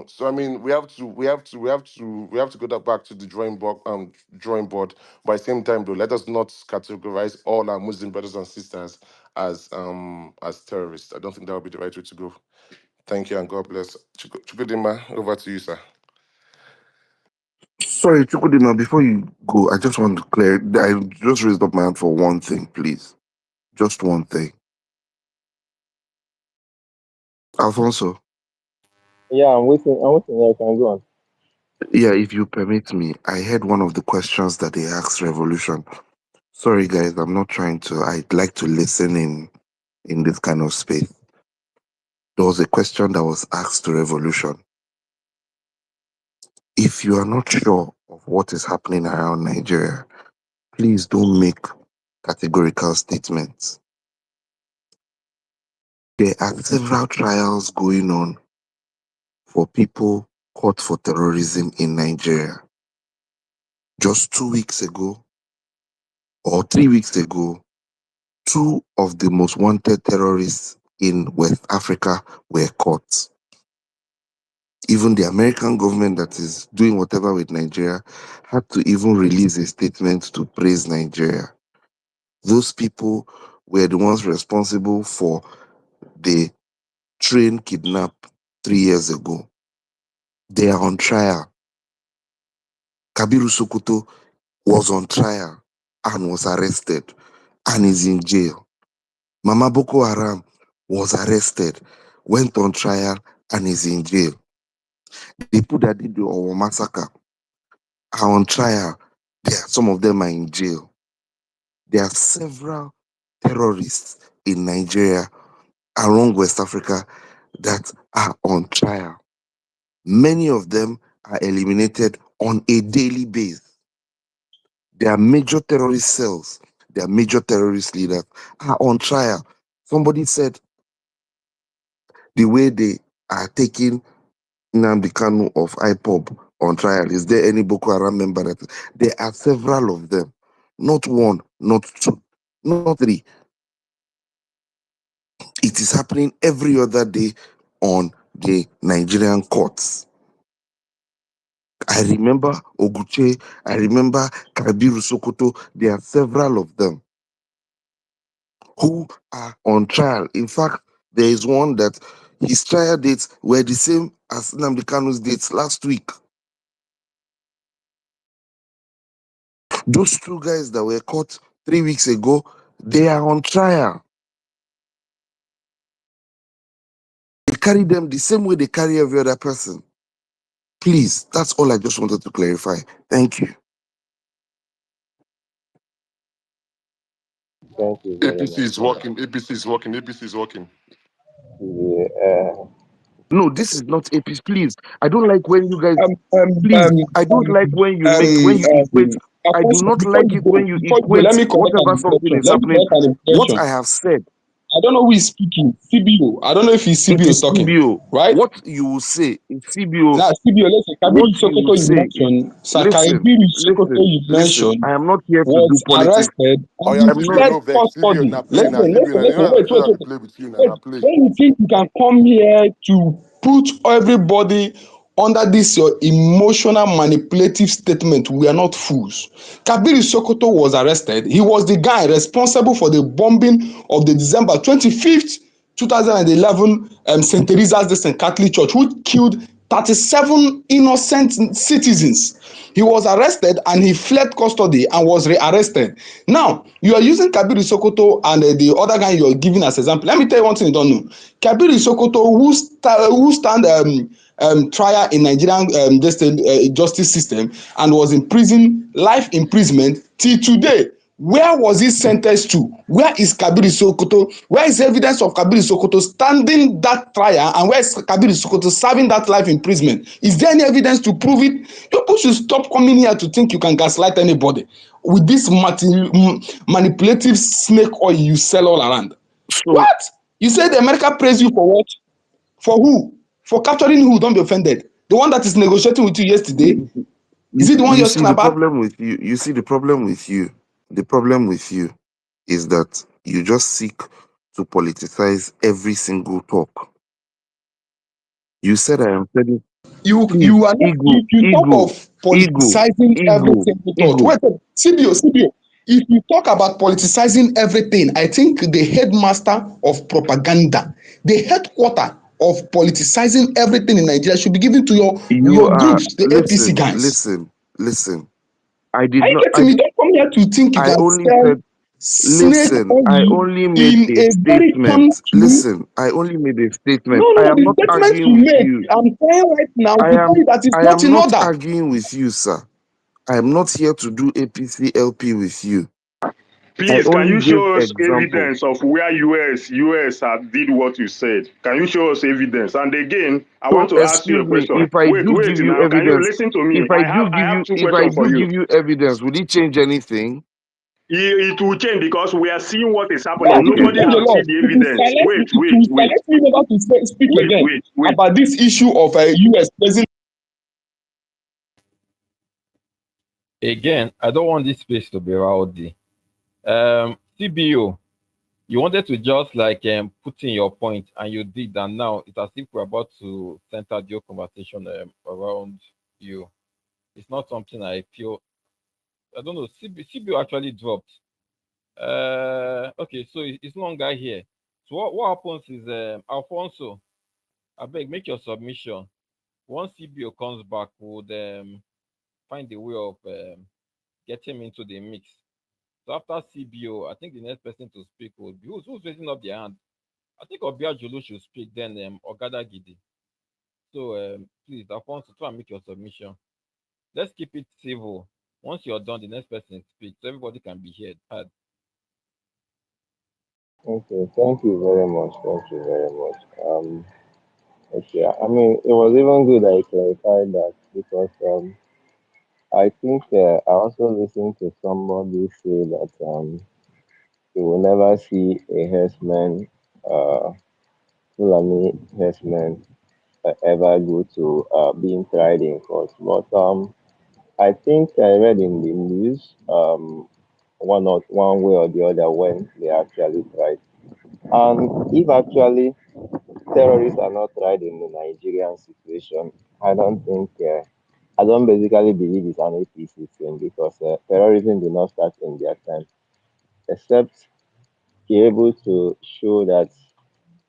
So I mean, we have to go back to the drawing board. But at the same time, though, let us not categorize all our Muslim brothers and sisters as terrorists. I don't think that would be the right way to go. Thank you and God bless. Chukudima, over to you, sir. Sorry, Chukudima, before you go, I just want to clear. I just raised up my hand for one thing, please. Just one thing. Alfonso, Yeah, I'm waiting. I'm waiting. Yeah, I can go on. yeah, if you permit me, I heard one of the questions that they asked Revolution. Sorry, guys, I'm not trying to. I'd like to listen in this kind of space. There was a question that was asked to Revolution. If you are not sure of what is happening around Nigeria, please don't make categorical statements. There are several trials going on for people caught for terrorism in Nigeria. Just 2 weeks ago or 3 weeks ago, two of the most wanted terrorists in West Africa were caught. Even the American government that is doing whatever with Nigeria had to even release a statement to praise Nigeria. Those people were the ones responsible for the train kidnap 3 years ago. They are on trial. Kabiru Sokoto was on trial and was arrested and is in jail. Mama Boko Haram was arrested, went on trial and is in jail. The people that did the Owo massacre are on trial. Some of them are in jail. There are several terrorists in Nigeria, around West Africa, that are on trial. Many of them are eliminated on a daily basis. Their major terrorist cells, their major terrorist leaders are on trial. Somebody said the way they are taking Nnamdi Kanu of IPOB on trial, is there any Boko Haram member that there are several of them, not one, not two, not three. It is happening every other day on the Nigerian courts. I remember Oguche, I remember Kabiru Sokoto. There are several of them who are on trial. In fact, there is one that his trial dates were the same as Nnamdi Kanu's dates last week. Those two guys that were caught 3 weeks ago, they are on trial. They carry them the same way they carry every other person. Please, that's all I just wanted to clarify. Thank you. Thank you very APC much. is working. APC is working. APC is working. Yeah, No, this is not APC. Please, I don't like when you guys. Um, um, Please, um, I don't like when you make when you equate. um, I do Apostle, not like it when you before you go, let equate me correct whatever an something impression. is Let me happening. correct an What impression. I have said, I don't know who is speaking. CBO. I don't know if it's it CBO is talking, CBO. right? What you will say is CBO. Now, CBO, listen, What Kabiru you will Sokoto you say is mentioned, listen, Sakabiru Sokoto listen, you listen. mentioned I am not here to do was politics. arrested Oh and yeah, he I'm not. CBO, fled no vex. CBO custody. na play now. Listen, CBO listen, na you listen, know wait, you wait, know how wait. to play with you now. Wait, Na play. when you think you can come here to put everybody under this your emotional manipulative statement, we are not fools. Kabiru Sokoto was arrested. He was the guy responsible for the bombing of the December 25th, 2011 St. Teresa's Catholic Church, who killed 37 innocent citizens. He was arrested and he fled custody and was rearrested. Now, you are using Kabiru Sokoto and the other guy you are giving as example. Let me tell you one thing you don't know. Kabiru Sokoto, who stand trial in Nigerian justice system and was in prison, life imprisonment till today. Where was he sentenced to? Where is Kabiru Sokoto? Where is evidence of Kabiru Sokoto standing that trial, and where is Kabiru Sokoto serving that life imprisonment? Is there any evidence to prove it? People should stop coming here to think you can gaslight anybody with this manipulative snake oil you sell all around. So What? You said America praise you for what? For who? For capturing who? Don't be offended. The one that is negotiating with you yesterday? Is it the one you you're see talking the about? problem with you. You see the problem with you. The problem with you is that you just seek to politicize every single talk. You said I am telling. Please, You are not ego, you talk ego, of ego, politicizing every ego, single thought. ego. Wait, CBO. If you talk about politicizing everything, I think the headmaster of propaganda, the headquarter of politicizing everything in Nigeria should be given to You your are groups, the APC listen, guys. listen, listen. I did Are you not. getting me? Don't come here to think you I can only sell said snake listen. I oil only made in a a very statement. country. Listen, I only made a statement. No, I no, am the not statement arguing you with made, you. I'm trying right now I to tell am. you that it's I not am in not order. arguing with you, sir. I am not here to do APCLP with you. I Please, can only you gave show us example. evidence of where US have did what you said? Can you show us evidence? And again, I So want to ask you excuse a me, question. if I Wait, do wait give you now. Can you evidence, listen to me? I have two if I questions for do you. give you evidence, will it change anything? It will change because we are seeing what is Yes, happening. it will Okay. Nobody change a has lot. seen the It will evidence. silence me. Wait, It wait, will wait, silence me never to speak wait, again wait, wait. about this issue of US president. Again, I don't want this space to be rowdy. CBO, you wanted to just like put in your point, and you did, and now it's as if we're about to center your conversation around you. It's not something I feel. I don't know. CBO actually dropped. Okay, so it's no longer here. So what happens is Alfonso, I beg, make your submission. Once CBO comes back, we'll find a way of getting him into the mix. So after CBO, I think the next person to speak would be who's raising up their hand. I think Obia Julu should speak, then Ogada Gidi. So please, Alfonso, try and make your submission. Let's keep it civil. Once you're done, the next person speaks, so everybody can be heard. Okay, thank you very much. Thank you very much. Okay, I mean, it was even good that you clarified that because I think I also listened to somebody say that you will never see a herdsman, uh, Fulani herdsman, ever go to being tried in court. But I think I read in the news one way or the other when they actually tried. And if actually terrorists are not tried in the Nigerian situation, I don't think, I don't basically believe it's an APC thing because terrorism did not start in their time, except be able to show that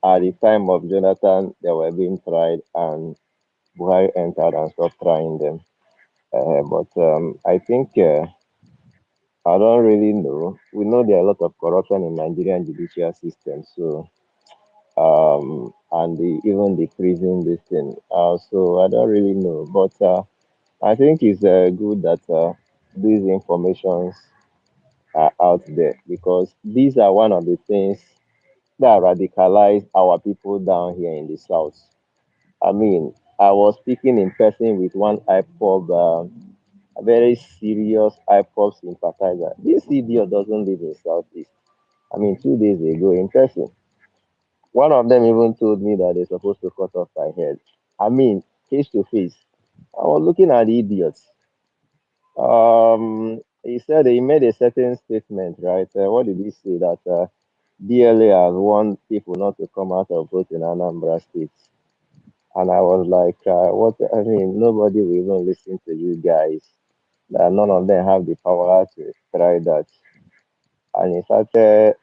at the time of Jonathan, they were being tried and Buhari entered and stopped trying them. But I think I don't really know. We know there are a lot of corruption in Nigerian judicial system, so and even the prison this thing. So I don't really know, but I think it's good that these informations are out there because these are one of the things that radicalize our people down here in the south. I mean, I was speaking in person with one IPOB, a very serious IPOB sympathizer. This idiot doesn't live in Southeast. I mean, 2 days ago in person, one of them even told me that they're supposed to cut off my head. I mean, face to face. I was looking at the idiots. He said he made a certain statement, right? What did he say? That DLA has warned people not to come out of vote in Anambra State. And I was like, what? I mean, nobody will even listen to you guys. That none of them have the power to try that. And he started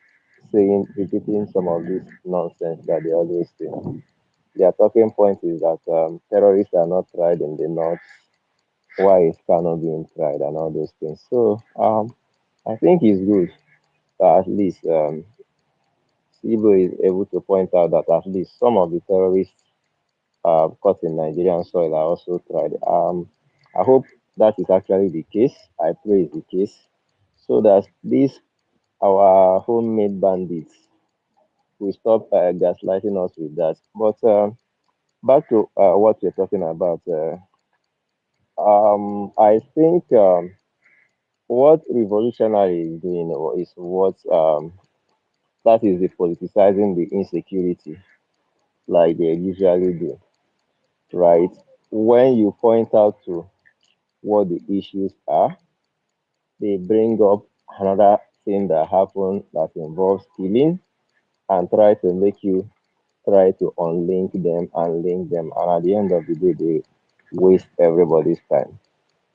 saying, repeating some of this nonsense that they always say. Their talking point is that terrorists are not tried in the north. Why is cannot being tried and all those things? So I think it's good that at least Sibo is able to point out that at least some of the terrorists caught in Nigerian soil are also tried. I hope that is actually the case. I pray it's the case, so that these our homemade bandits will stop gaslighting us with that. But back to what you're talking about. I think what revolutionary is doing is what that is the politicizing the insecurity like they usually do, right? When you point out to what the issues are, they bring up another thing that happened that involves killing and try to make you try to unlink them and link them. And at the end of the day, they waste everybody's time.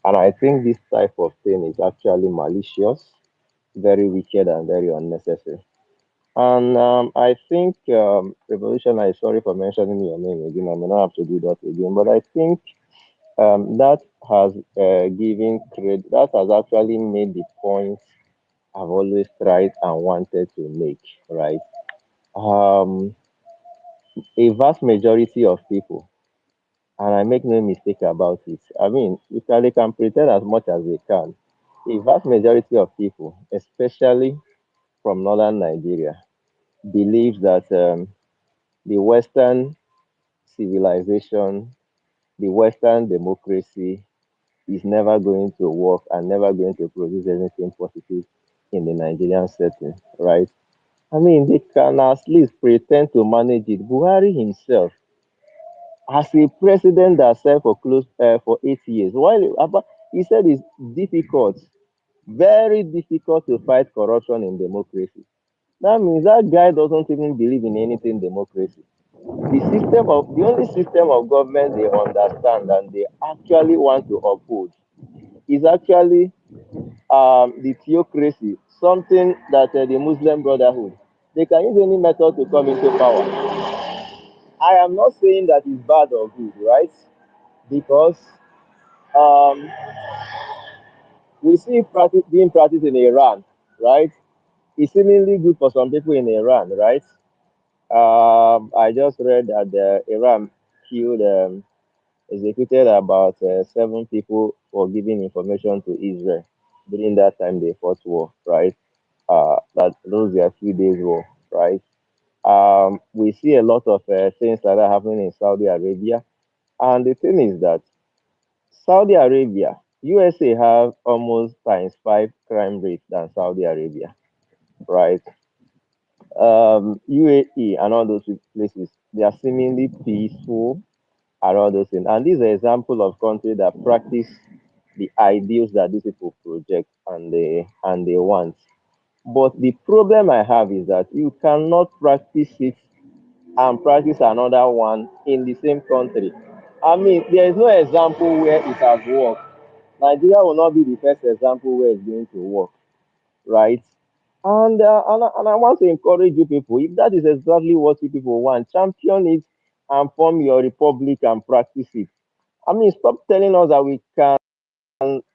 And I think this type of thing is actually malicious, very wicked, and very unnecessary. And I think Revolutionary, sorry for mentioning your name again. I may not have to do that again, but I think that has given credit, that has actually made the point I've always tried and wanted to make, right? Um, a vast majority of people, and I make no mistake about it. I mean, they can pretend as much as they can. A vast majority of people, especially from northern Nigeria, believe that the Western civilization, the Western democracy is never going to work and never going to produce anything positive in the Nigerian setting, right? I mean, they can at least pretend to manage it. Buhari himself, as a president that served for close for 8 years, he said it's difficult, very difficult to fight corruption in democracy. That means that guy doesn't even believe in anything democracy. The only system of government they understand and they actually want to uphold is actually the theocracy, something that the Muslim Brotherhood, they can use any method to come into power. I am not saying that it's bad or good, right? Because um, we see it being practiced in Iran, right? It's seemingly good for some people in Iran, right? I just read that Iran killed, executed about 7 people for giving information to Israel during that time they fought war, right? That those were a few days war. right? We see a lot of things like that happening in Saudi Arabia. And the thing is that Saudi Arabia, USA have almost times five crime rate than Saudi Arabia, right? UAE and all those places, they are seemingly peaceful and all those things. And this is an example of country that practice the ideals that these people project and they want. But the problem I have is that you cannot practice it and practice another one in the same country. I mean, there is no example where it has worked. Nigeria will not be the first example where it's going to work, right? And I want to encourage you people, if that is exactly what you people want, champion it and form your republic and practice it. I mean, stop telling us that we can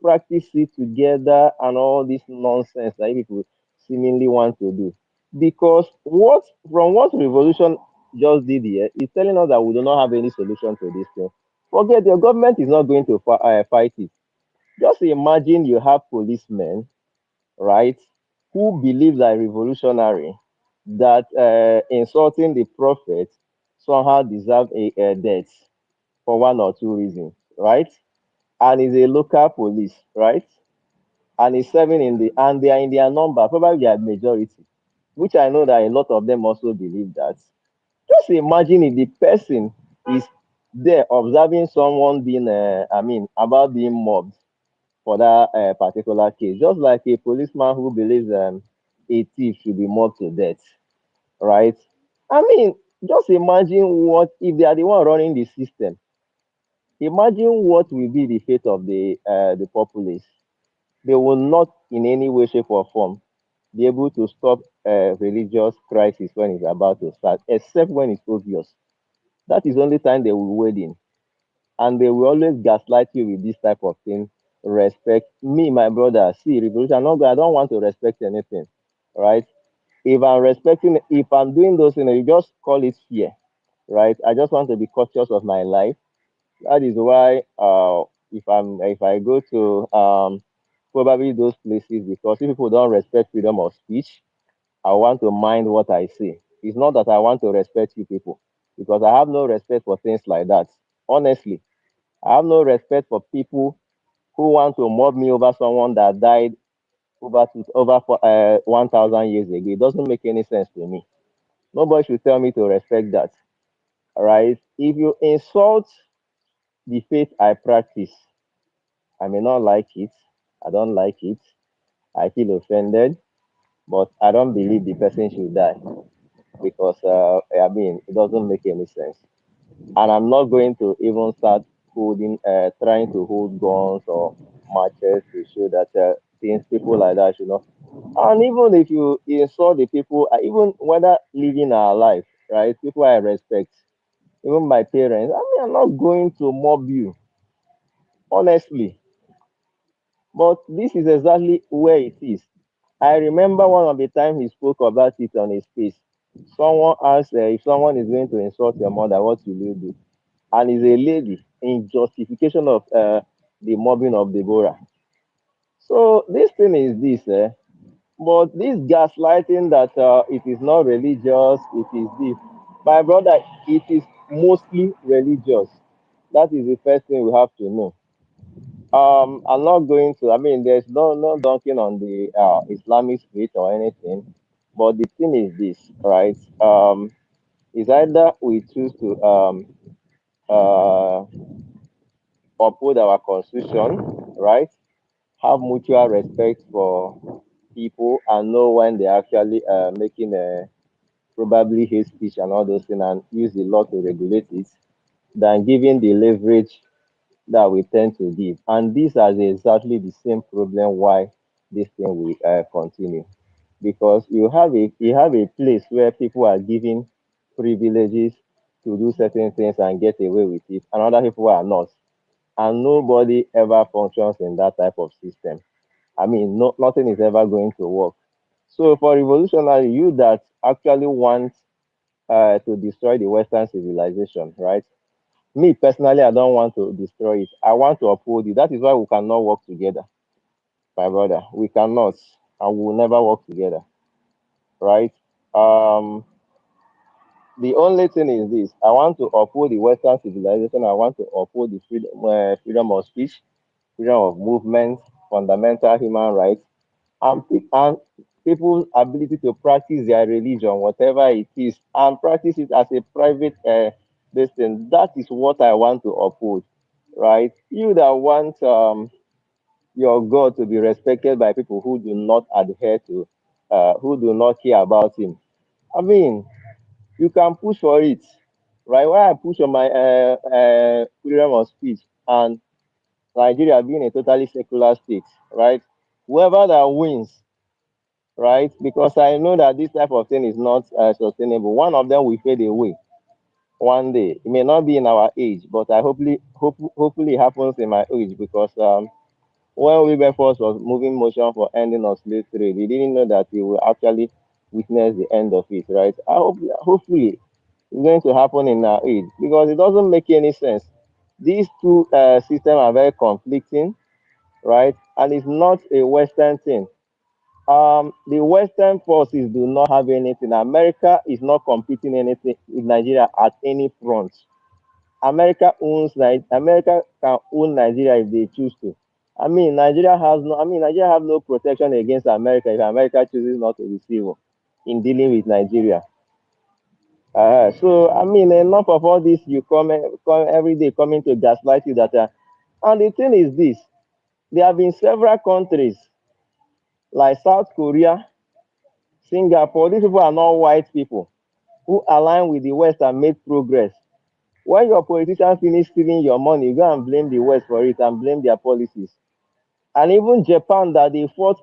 practice it together and all this nonsense that people seemingly want to do. Because what revolution just did here is telling us that we do not have any solution to this thing. Forget your government is not going to fight it. Just imagine you have policemen, right, who believe that revolutionary, that insulting the prophet somehow deserve a death for one or two reasons, right? And is a local police, right? And is serving in the and they are in their number, probably their majority, which I know that a lot of them also believe that. Just imagine if the person is there observing someone being, I mean, about being mobbed for that particular case, just like a policeman who believes a thief should be mobbed to death, right? I mean, just imagine what if they are the one running the system. Imagine what will be the fate of the populace. They will not in any way, shape, or form be able to stop a religious crisis when it's about to start, except when it's obvious. That is the only time they will wade in. And they will always gaslight you with this type of thing. Respect me, my brother. See, revolution. I don't want to respect anything, right? If I'm doing those things, you just call it fear, right? I just want to be cautious of my life. That is why if I go to probably those places, because if people don't respect freedom of speech, I want to mind what I say. It's not that I want to respect you people, because I have no respect for things like that. Honestly, I have no respect for people who want to mob me over someone that died over 1,000 years ago. It doesn't make any sense to me. Nobody should tell me to respect that. All right. If you insult the faith I practice, I may not like it. I don't like it. I feel offended, but I don't believe the person should die because I mean it doesn't make any sense. And I'm not going to even start trying to hold guns or matches to show that things people like that should not. And even if you insult the people, even whether living our life, right? People I respect, even my parents. I mean, I'm not going to mob you, honestly. But this is exactly where it is. I remember one of the time he spoke about it on his face. Someone asked if someone is going to insult your mother, what will you do? And it's a lady in justification of the mobbing of Deborah. So this thing is this, but this gaslighting that it is not religious, it is this. My brother, it is mostly religious. That is the first thing we have to know. I'm not going to. I mean, there's no dunking on the Islamic faith or anything, but the thing is this, right? Is either we choose to uh, uphold our constitution, right? Have mutual respect for people and know when they're actually making a probably hate speech and all those things and use the law to regulate it than giving the leverage that we tend to give. And this is exactly the same problem why this thing will continue. Because you have a place where people are given privileges to do certain things and get away with it, and other people are not. And nobody ever functions in that type of system. I mean, nothing is ever going to work. So for revolutionary, you that actually want to destroy the Western civilization, right? Me personally, I don't want to destroy it. I want to uphold it. That is why we cannot work together, my brother. We cannot, and we will never work together, right? Um, the only thing is this: I want to uphold the Western civilization. I want to uphold the freedom of speech, freedom of movement, fundamental human rights, and people's ability to practice their religion, whatever it is, and practice it as a private this thing. That is what I want to uphold, right? You that want your God to be respected by people who do not adhere to, who do not care about Him. I mean, you can push for it, right? Why I push on my freedom of speech and Nigeria being a totally secular state, right? Whoever that wins, right? Because I know that this type of thing is not sustainable. One of them will fade away one day. It may not be in our age, but hopefully it happens in my age because when Wilberforce was moving motion for ending of slave trade, he didn't know that he will actually witness the end of it, right? Hopefully it's going to happen in our age because it doesn't make any sense. These two systems are very conflicting, right? And it's not a Western thing. The Western forces do not have anything. America is not competing anything with Nigeria at any front. America can own Nigeria if they choose to. Nigeria have no protection against America if America chooses not to be civil in dealing with Nigeria. So enough of all this. You come every day coming to gaslight you that. And the thing is this: there have been several countries like South Korea, Singapore. These people are not white people who align with the West and make progress. When your politicians finish stealing your money, you go and blame the West for it and blame their policies. And even Japan, that they fought,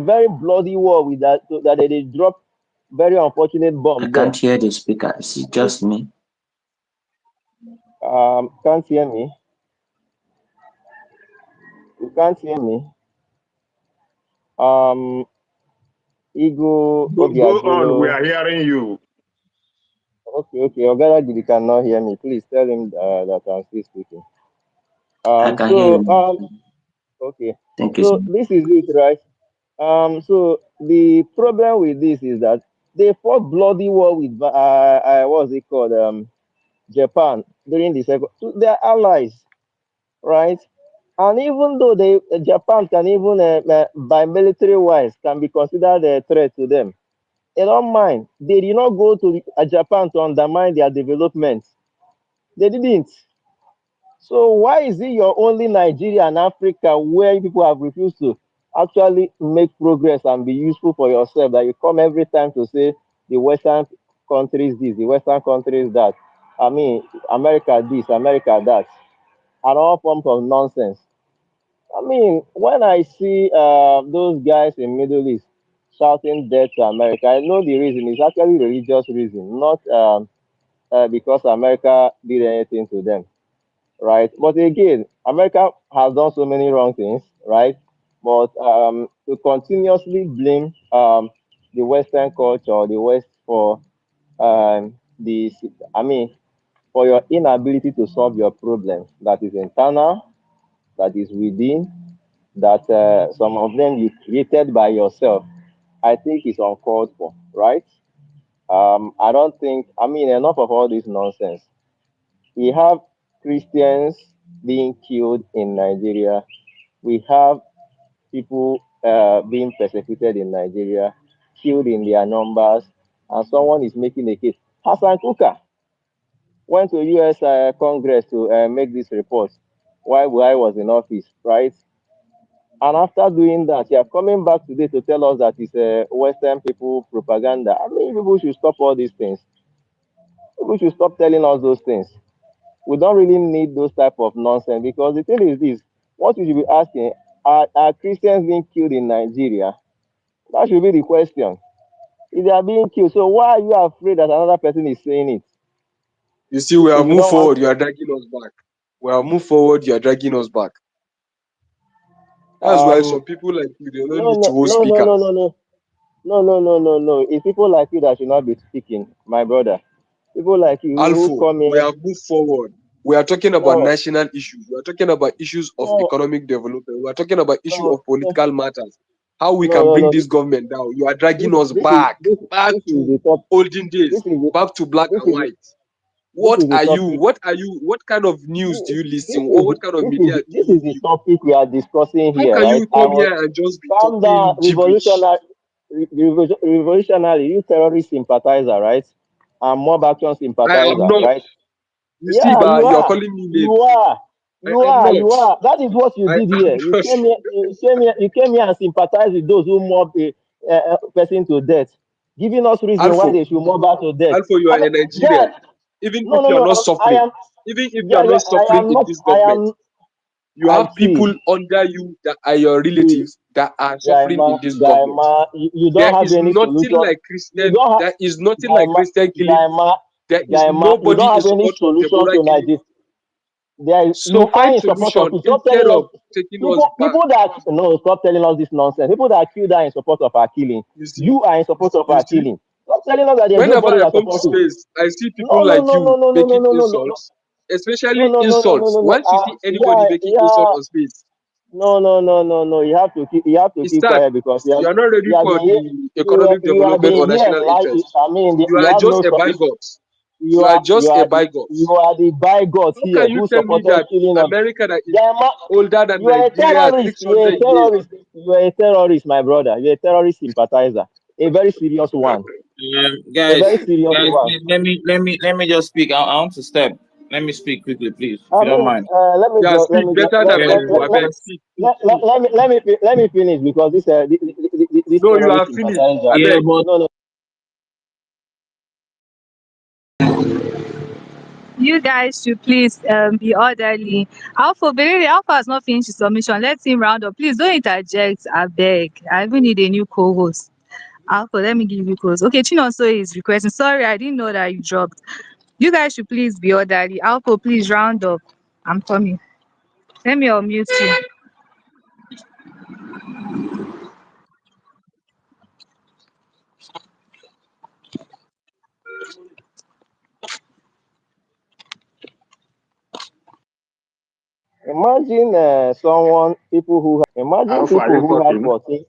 very bloody war with that, so that they dropped very unfortunate I bomb there. can't hear the speaker. Is it just me? Can't hear me. You can't hear me. Um, Igo Go Obiagulu. on, we are hearing you. Okay. Ogaragidi cannot hear me. Please tell him that I'm still speaking. I can hear So you. okay. Thank you, sir. So this is it, right? So the problem with this is that they fought bloody war with what's it called? Japan during the second. So they're allies, right? And even though Japan can even by military wise can be considered a threat to them, they don't mind. They did not go to Japan to undermine their development. They didn't. So why is it your only Nigeria and Africa where people have refused to actually make progress and be useful for yourself, that you come every time to say the Western countries this, the Western countries that? America this, America that, and all forms of nonsense. When I see those guys in Middle East shouting death to America, I know the reason. It's actually religious reason, not because America did anything to them, right? But again, America has done so many wrong things, right? But to continuously blame the Western culture or the West for the, I mean, for your inability to solve your problems that is internal, that is within, that some of them you created by yourself, I think is uncalled for, right? I don't think, enough of all this nonsense. We have Christians being killed in Nigeria. We have people being persecuted in Nigeria, killed in their numbers, and someone is making a case. Hassan Kuka went to U.S. Congress to make this report while Buhari was in office, right? And after doing that, you are coming back today to tell us that it's Western people propaganda. People should stop all these things. People should stop telling us those things. We don't really need those type of nonsense, because the thing is this: what you should be asking, are Christians being killed in Nigeria? That should be the question. If they are being killed, so why are you afraid that another person is saying it? You see, we If have you moved don't want forward, you to, are dragging us back. We have moved forward, you are dragging us back. That's why um some people like you, they don't no need to no hold no no no speakers. no no no, it's people like you that should not be speaking, my brother. People like you who Alpha, come we here. have moved forward. We are talking about No, national issues. We are talking about issues of no, economic development. We are talking about issue no, of political matters. how we No, can no, bring no. this government down. You are This, dragging us this is back, this back this is to the top. olden days, This is the, back to black this and is the, white. this What is the are you? topic. What are you? What kind of news do This, you this listen? Or is what kind of this is media do this you is the view? topic we are discussing How here, can right? you I come was here and just be calm down, talking gibberish? revolutionary, you terrorist sympathizer, right? I'm mob action I am sympathizer, not. right? You see, Yeah, but you you are are. calling me You name. are. I am not. You are. That is what you I did am here. You not. came here. You came here and sympathize with those who mob a person to death, giving us reason why Alpha, they should mob her to death. Alpha, you I are mean, a Nigerian. guys, Even no, if no, you are no. not I suffering, am. even if you Yeah, are yeah. not suffering in this I government, am. you I have see. people under you that are your See, relatives that are suffering in this government. You don't There have is any nothing solution. like You Christian. don't have There is nothing like Gaima, Christian killing. Gaima, There is Gaima. You nobody don't in have any support of solution Deborah to killing. Nigeria. There, So you are find in support of solution it. Stop instead telling us of taking us back. people that no, stop telling us this nonsense. People that killed are in support of our killing. You see, You are in support of you our see. killing. Stop telling us that there's Whenever nobody I that come to supports it. space, I see No, people no, like no, no, you no, no, no, making no, no, no, no, insults, no, especially no, no, no, no, insults. no, no. Once you see anybody Yeah, making insult yeah. on space, No, no, no, no, no. You have to it's keep sad. quiet because You are not ready you have for been here. the economic You have development been or here national like interest. I mean, You you are have just no. a bigot. You are just a bigot. You are the bigot How here can you who tell me supported that killing of. America that is Gaima, older than you are a Nigeria terrorist. You are a 600 years? terrorist. You are a terrorist, my brother. You are a terrorist sympathizer. A very serious one. A Guys, very serious one. please let me just speak. I want to step. Let me speak quickly, please, if I you don't mean, mind. Yeah, speak better than Yeah, Uncle. I beg, speak, speak. let me finish because this No, you are terrorist finished. sympathizer. I yeah, beg. but No, no. You guys should please be orderly. Alpha, Belere, Alpha has not finished his submission. Let him round up. Please don't interject. I beg. I even need a new co-host. Alpha, let me give you close. Okay, Chinonso is requesting. Sorry, I didn't know that you dropped. You guys should please be orderly. Alpha, please round up. I'm coming. Let me unmute you. Imagine Alpha, are people you who had talking? 14.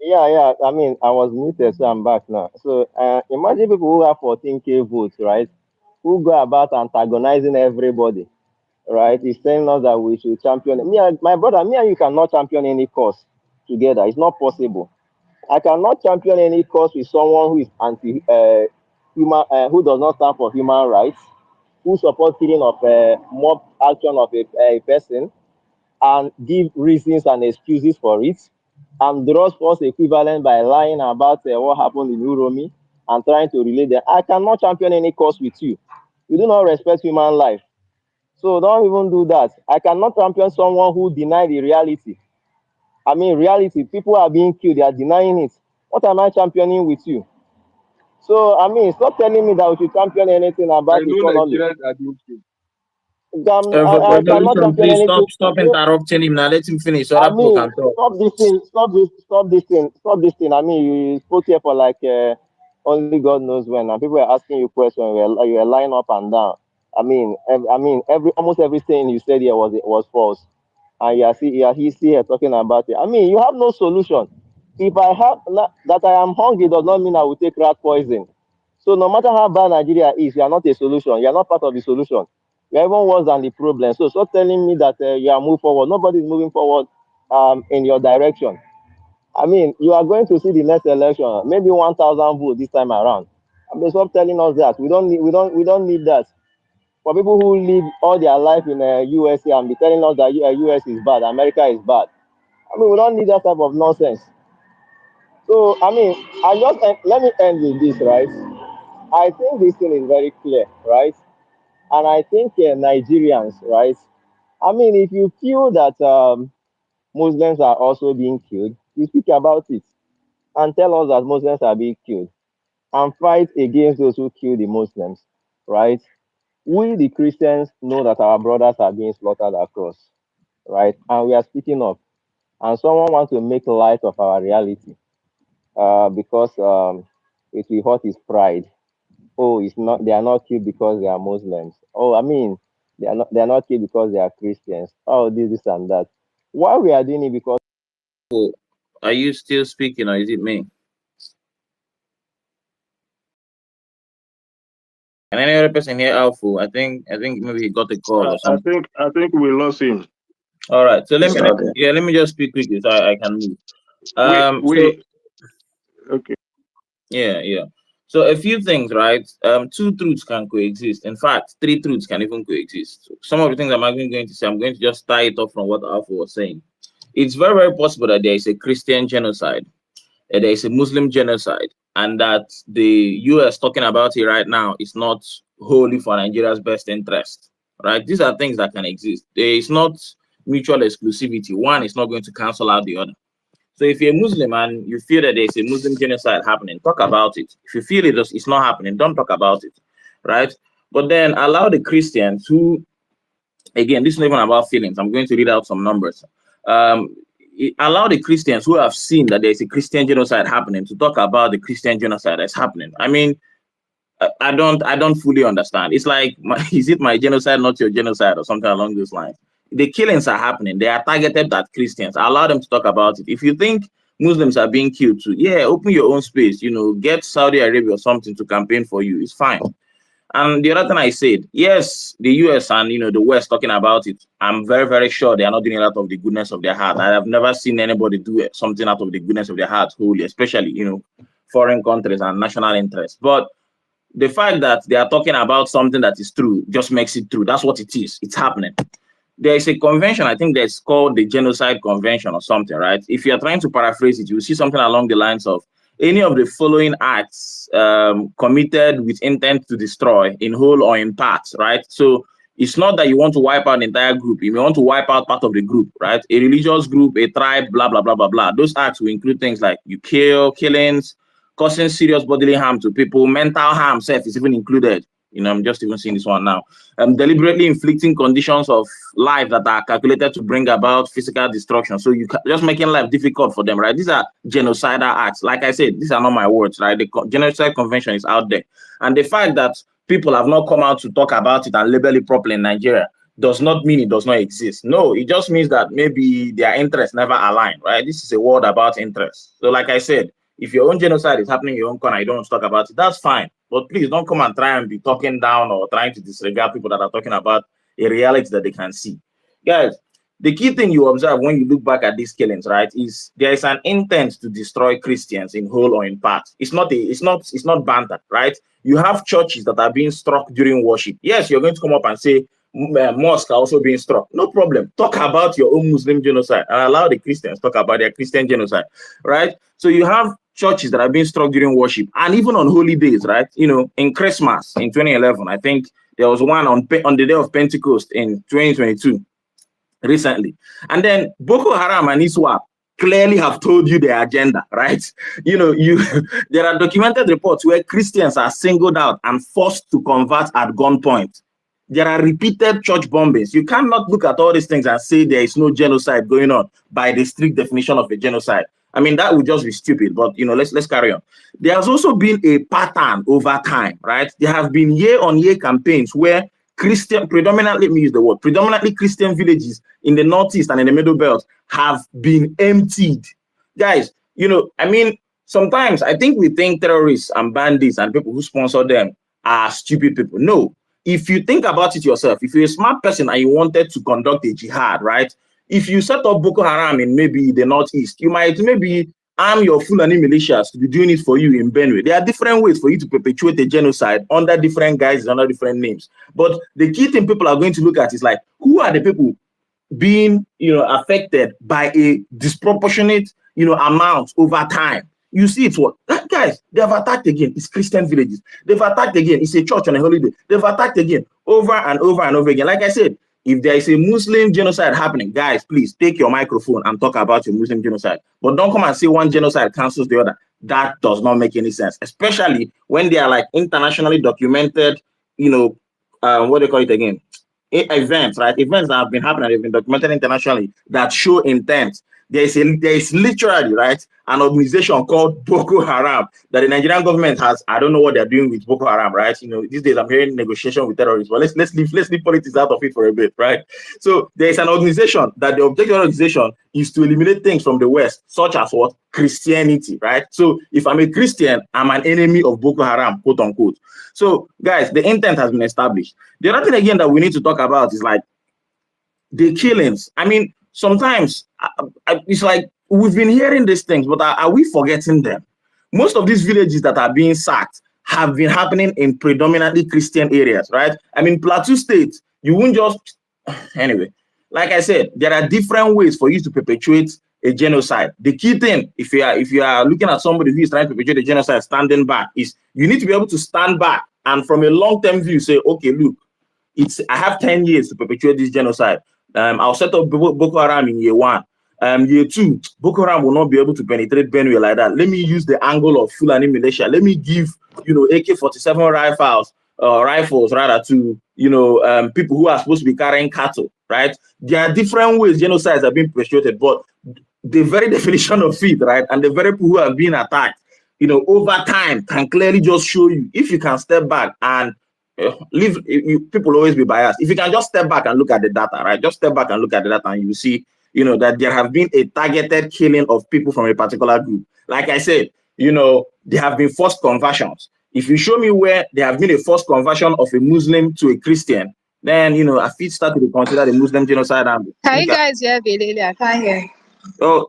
Yeah, yeah. I mean, I was muted, so I'm back now. So imagine people who have 14K votes, right? Who go about antagonizing everybody, right? He's telling us that we should champion. My brother, me and you cannot champion any cause together. It's not possible. I cannot champion any cause with someone who is anti human, who does not stand for human rights, who supports killing of mob action of a person, and give reasons and excuses for it, and draws false equivalent by lying about what happened in Uromi and trying to relate them. I cannot champion any cause with you. You do not respect human life. So don't even do that. I cannot champion someone who deny the reality. I mean, reality, people are being killed, they are denying it. What am I championing with you? So, I mean, stop telling me that we should champion anything I about know economy. Nigerians are being killed. I cannot Revolution, champion please anything. stop interrupting him now. Let him finish so I other people mean, can talk. stop this thing. I mean, you spoke here for like only God knows when, and people were asking you questions. You were lying up and down. I mean, every almost everything you said here was false, and he's here talking about it. I mean, you have no solution. If I have that I am hungry does not mean I will take rat poison. So no matter how bad Nigeria is, you are not a solution. You are not part of the solution. You are even worse than the problem. So stop telling me that you are moving forward. Nobody is moving forward in your direction. I mean, you are going to see the next election, maybe 1,000 votes this time around. I mean, stop telling us that. We don't need that. For people who live all their life in USA and be telling us that US is bad, America is bad. I mean, we don't need that type of nonsense. So, I mean, let me end with this, right? I think this thing is very clear, right? And I think Nigerians, right? I mean, if you feel that Muslims are also being killed, you speak about it and tell us that Muslims are being killed and fight against those who kill the Muslims, right? We, the Christians, know that our brothers are being slaughtered across, right? And we are speaking up. And someone wants to make light of our reality because it will hurt his pride. Oh, it's not. They are not killed because they are Muslims. Oh, I mean, they are not killed because they are Christians. Oh, this and that. Why we are doing it because Are you still speaking, or is it me? And any other person here, Alpha? I think maybe he got a call or something. I think we lost him. All right. So It's not there. let me just speak quickly so I can move. So We okay. yeah. So a few things, right? Two truths can coexist. In fact, three truths can even coexist. So some of the things I'm actually going to say, I'm going to just tie it off from what Alpha was saying. It's very, very possible that there is a Christian genocide, there is a Muslim genocide, and that the US talking about it right now is not wholly for Nigeria's best interest, right? These are things that can exist. There is not mutual exclusivity. One is not going to cancel out the other. So if you're a Muslim and you feel that there's a Muslim genocide happening, talk about it. If you feel it's not happening, don't talk about it, right? But then allow the Christians who, again, this is not even about feelings. I'm going to read out some numbers. Allow the Christians who have seen that there's a Christian genocide happening to talk about the Christian genocide that's happening. I mean, I don't fully understand. It's like, is it my genocide, not your genocide, or something along those lines? The killings are happening. They are targeted at Christians. Allow them to talk about it. If you think Muslims are being killed too, yeah, open your own space. Get Saudi Arabia or something to campaign for you. It's fine. And the other thing I said, yes, the US and the West talking about it, I'm very, very sure they are not doing it out of the goodness of their heart. I have never seen anybody do something out of the goodness of their heart wholly, especially foreign countries and national interests. But the fact that they are talking about something that is true just makes it true. That's what it is. It's happening. There is a convention, I think that's called the Genocide Convention or something, right? If you're trying to paraphrase it, you will see something along the lines of any of the following acts committed with intent to destroy in whole or in parts, right? So it's not that you want to wipe out an entire group. You may want to wipe out part of the group, right? A religious group, a tribe, blah, blah, blah, blah, blah. Those acts will include things like killings, causing serious bodily harm to people, mental harm, self is even included. I'm just even seeing this one now. Deliberately inflicting conditions of life that are calculated to bring about physical destruction. So just making life difficult for them, right? These are genocidal acts. Like I said, these are not my words, right? The Genocide Convention is out there. And the fact that people have not come out to talk about it and label it properly in Nigeria does not mean it does not exist. No, it just means that maybe their interests never align, right? This is a word about interests. So like I said, if your own genocide is happening in your own corner, you don't want to talk about it, that's fine. But please don't come and try and be talking down or trying to disregard people that are talking about a reality that they can see. Guys, the key thing you observe when you look back at these killings, right, is there is an intent to destroy Christians in whole or in part. It's not banter, right? You have churches that are being struck during worship. Yes, you're going to come up and say mosques are also being struck. No problem. Talk about your own Muslim genocide and allow the Christians talk about their Christian genocide, right? So you have churches that are being struck during worship and even on holy days, right? In Christmas in 2011, I think there was one on the day of Pentecost in 2022 recently. And then Boko Haram and ISWAP clearly have told you their agenda, right? There are documented reports where Christians are singled out and forced to convert at gunpoint. There are repeated church bombings. You cannot look at all these things and say there is no genocide going on by the strict definition of a genocide. I mean, that would just be stupid, but let's carry on. There has also been a pattern over time, right? There have been year-on-year campaigns where predominantly Christian villages in the Northeast and in the Middle Belt have been emptied. Guys, sometimes I think we think terrorists and bandits and people who sponsor them are stupid people. No, if you think about it yourself, if you're a smart person and you wanted to conduct a jihad, right? If you set up Boko Haram in maybe the Northeast, you might maybe arm your Fulani militias to be doing it for you in Benue. There are different ways for you to perpetuate a genocide under different guises, under different names. But the key thing people are going to look at is like, who are the people being affected by a disproportionate amount over time? You see it's what guys, they have attacked again. It's Christian villages. They've attacked again. It's a church on a holiday. They've attacked again over and over and over again. Like I said, if there is a Muslim genocide happening, guys, please take your microphone and talk about your Muslim genocide. But don't come and say one genocide cancels the other. That does not make any sense, especially when they are like internationally documented, what do they call it again? Events, right? Events that have been happening, they've been documented internationally that show intent. there is literally, right, an organization called Boko Haram that the Nigerian government has. I don't know what they're doing with Boko Haram, right? You know, these days I'm hearing negotiation with terrorists. But let's leave politics out of it for a bit, right? So there is an organization that the objective of the organization is to eliminate things from the West, such as what? Christianity, right? So if I'm a Christian, I'm an enemy of Boko Haram, quote unquote. So guys, the intent has been established. The other thing again that we need to talk about is like the killings. I mean, sometimes it's like we've been hearing these things, but are we forgetting them? Most of these villages that are being sacked have been happening in predominantly Christian areas, right? I mean, Plateau State, you won't just anyway. Like I said, there are different ways for you to perpetuate a genocide. The key thing, if you are looking at somebody who is trying to perpetuate a genocide, standing back, is you need to be able to stand back and from a long-term view say, okay, look, I have 10 years to perpetuate this genocide. I'll set up Boko Haram in year 1. Year 2, Boko Haram will not be able to penetrate Benue like that. Let me use the angle of Fulani militia. Let me give, AK-47 rifles rather to, people who are supposed to be carrying cattle, right? There are different ways genocides are being perpetuated, but the very definition of it, right, and the very people who have been attacked, over time can clearly just show you if you can step back and people always be biased. If you can just step back and look at the data, right? Just step back and look at the data and you see, that there have been a targeted killing of people from a particular group. Like I said, there have been forced conversions. If you show me where there have been a forced conversion of a Muslim to a Christian, then, I feel start to consider the Muslim genocide. Can you guys hear Belele? I can't hear. Oh,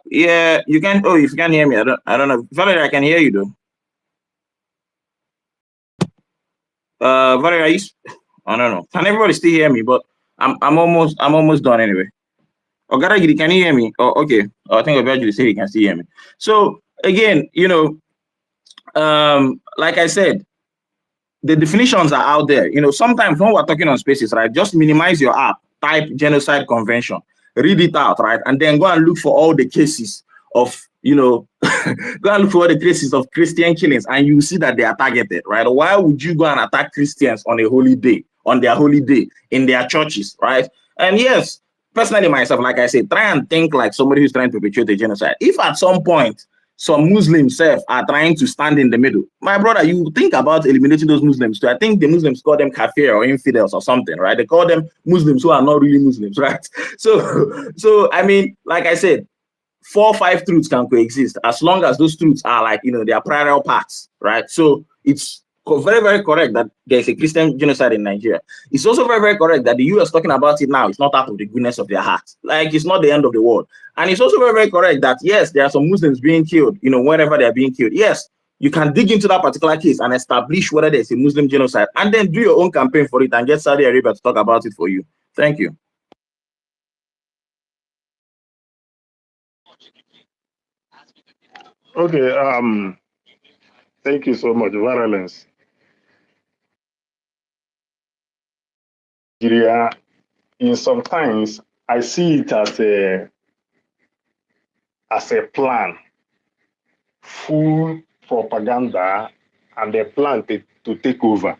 yeah, you can. Oh, if you can hear me, I don't know. Valerie, I can hear you though. Valerie, I don't know. Can everybody still hear me? But I'm almost done anyway. Ogaragiri, can you hear me? Oh, okay. I think Ogaragiri said he can still hear me. So again, like I said, the definitions are out there. Sometimes when we're talking on spaces, right, just minimize your app, type genocide convention, read it out, right, and then go and look for all the cases of, go and look for all the cases of Christian killings, and you see that they are targeted, right? Why would you go and attack Christians on a holy day, on their holy day, in their churches, right? And yes, personally myself, like I said, try and think like somebody who's trying to perpetuate a genocide. If at some point some Muslims are trying to stand in the middle, my brother, you think about eliminating those Muslims too. I think the Muslims call them kafir or infidels or something, right? They call them Muslims who are not really Muslims, right? So I mean, like I said, 4 or 5 truths can coexist as long as those truths are like, they are parallel paths, right? So it's very, very correct that there's a Christian genocide in Nigeria. It's also very, very correct that the US talking about it now. It's not out of the goodness of their hearts. Like, it's not the end of the world. And it's also very, very correct that, yes, there are some Muslims being killed, wherever they're being killed. Yes, you can dig into that particular case and establish whether there's a Muslim genocide and then do your own campaign for it and get Saudi Arabia to talk about it for you. Thank you. Okay, thank you so much. Violence. Nigeria, in sometimes I see it as a plan, full propaganda, and a plan to take over,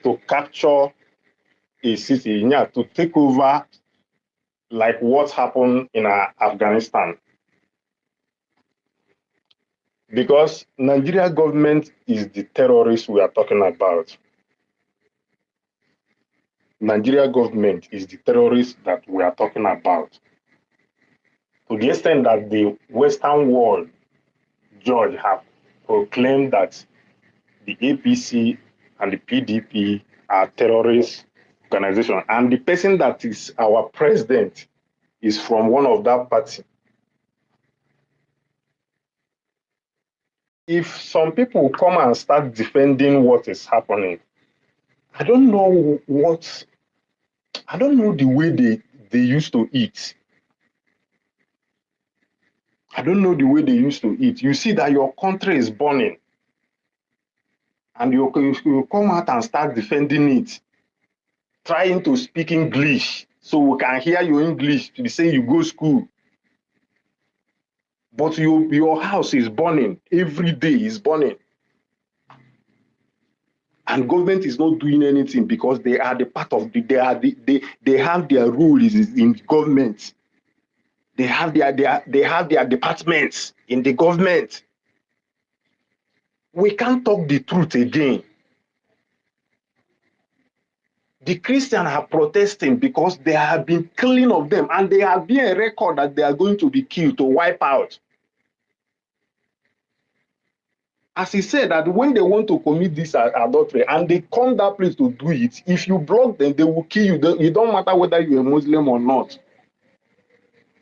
to capture a city, yeah, to take over like what happened in Afghanistan. Because Nigeria government is the terrorist we are talking about. Nigeria government is the terrorist that we are talking about. To the extent that the Western world judge have proclaimed that the APC and the PDP are terrorist organization, and the person that is our president is from one of that party. If some people come and start defending what is happening, I don't know the way they used to eat. I don't know the way they used to eat. You see that your country is burning, and you come out and start defending it, trying to speak English so we can hear your English to say you go school. But your house is burning. Every day is burning. And government is not doing anything because they are the part of they have their role is in government. They have their departments in the government. We can't talk the truth again. The Christians are protesting because there have been killing of them, and there have been a record that they are going to be killed to wipe out. As he said, that when they want to commit this adultery and they come that place to do it, if you block them, they will kill you. It don't matter whether you're a Muslim or not,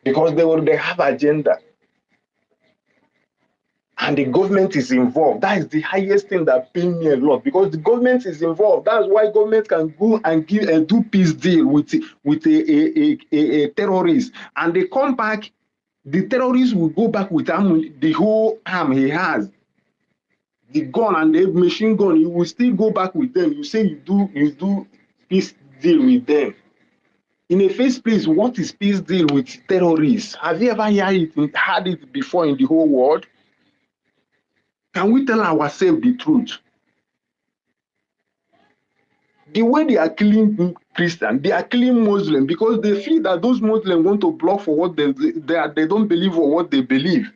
because they have agenda. And the government is involved. That is the highest thing that pains me a lot, because the government is involved. That's why government can go and give a do peace deal with a terrorist, and they come back. The terrorist will go back with the whole arm he has, the gun and the machine gun. You will still go back with them. You say you do peace deal with them. In the first place, what is peace deal with terrorists? Have you ever heard it before in the whole world? Can we tell ourselves the truth? The way they are killing Christians, they are killing Muslims because they feel that those Muslims want to block for what they don't believe or what they believe.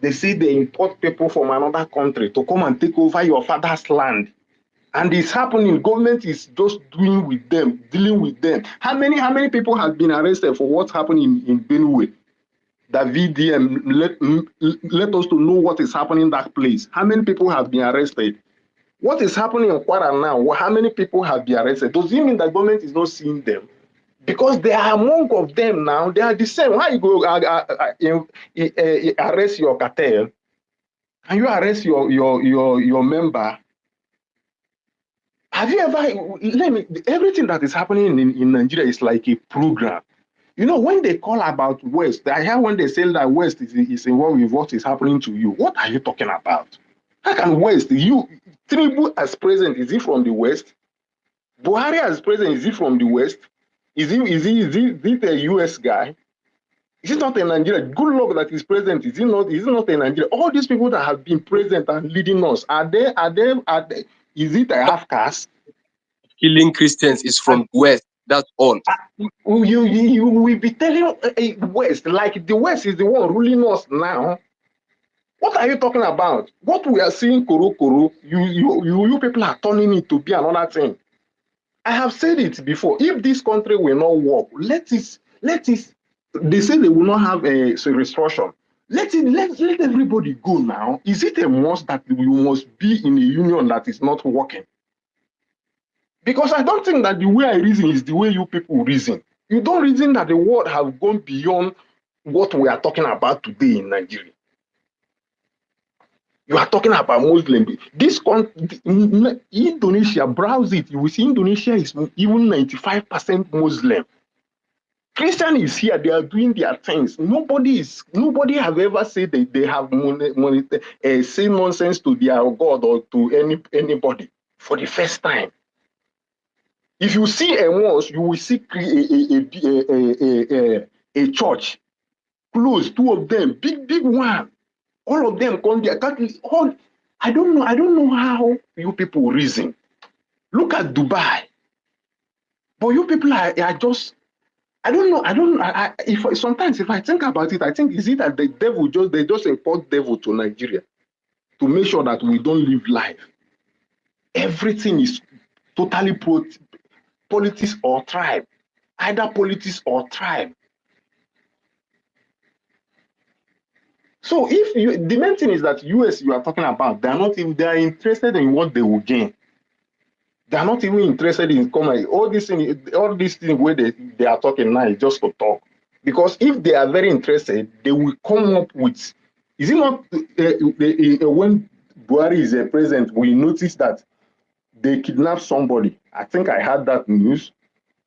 They say they import people from another country to come and take over your father's land. And it's happening. Government is just dealing with them. How many people have been arrested for what's happening in Benue? That VDM let us to know what is happening in that place. How many people have been arrested? What is happening in Kwara now? How many people have been arrested? Does it mean that government is not seeing them? Because there are among of them now. They are the same. Why you go arrest your cartel and you arrest your member? Have you ever, everything that is happening in Nigeria is like a program. You know, when they call about West, I hear when they say that West is involved with what is happening to you. What are you talking about? How can West, Tinubu as president, is he from the West? Buhari as president, is he from the West? Is he a US guy? Is he not a Nigerian? Good luck that he's president. Is he not a Nigerian? All these people that have been president and leading us, is it a half caste? Killing Christians is from West. That's all. You will be telling West, like the West is the one ruling us now. What are you talking about? What we are seeing, Koro, you people are turning it to be another thing. I have said it before. If this country will not work, let it. They say they will not have a restructure. Let everybody go now. Is it a must that we must be in a union that is not working? Because I don't think that the way I reason is the way you people reason. You don't reason that the world have gone beyond what we are talking about today in Nigeria. You are talking about Muslim. Indonesia, browse it. You will see Indonesia is even 95% Muslim. Christian is here. They are doing their things. Nobody have ever said that they have say nonsense to their God or to anybody for the first time. If you see a mosque, you will see a church close. Two of them, big one. All of them come there. I don't know how you people reason. Look at Dubai. But you people are just. I don't know. Sometimes if I think about it, I think is it that the devil they just import devil to Nigeria to make sure that we don't live life. Everything is totally politics or tribe, either politics or tribe. So the main thing is that US you are talking about, they are interested in what they will gain. They are not even interested in coming. All these things where they are talking now is just to talk. Because if they are very interested, they will come up with. Is it not when Buhari is a president, we notice that they kidnap somebody? I think I heard that news.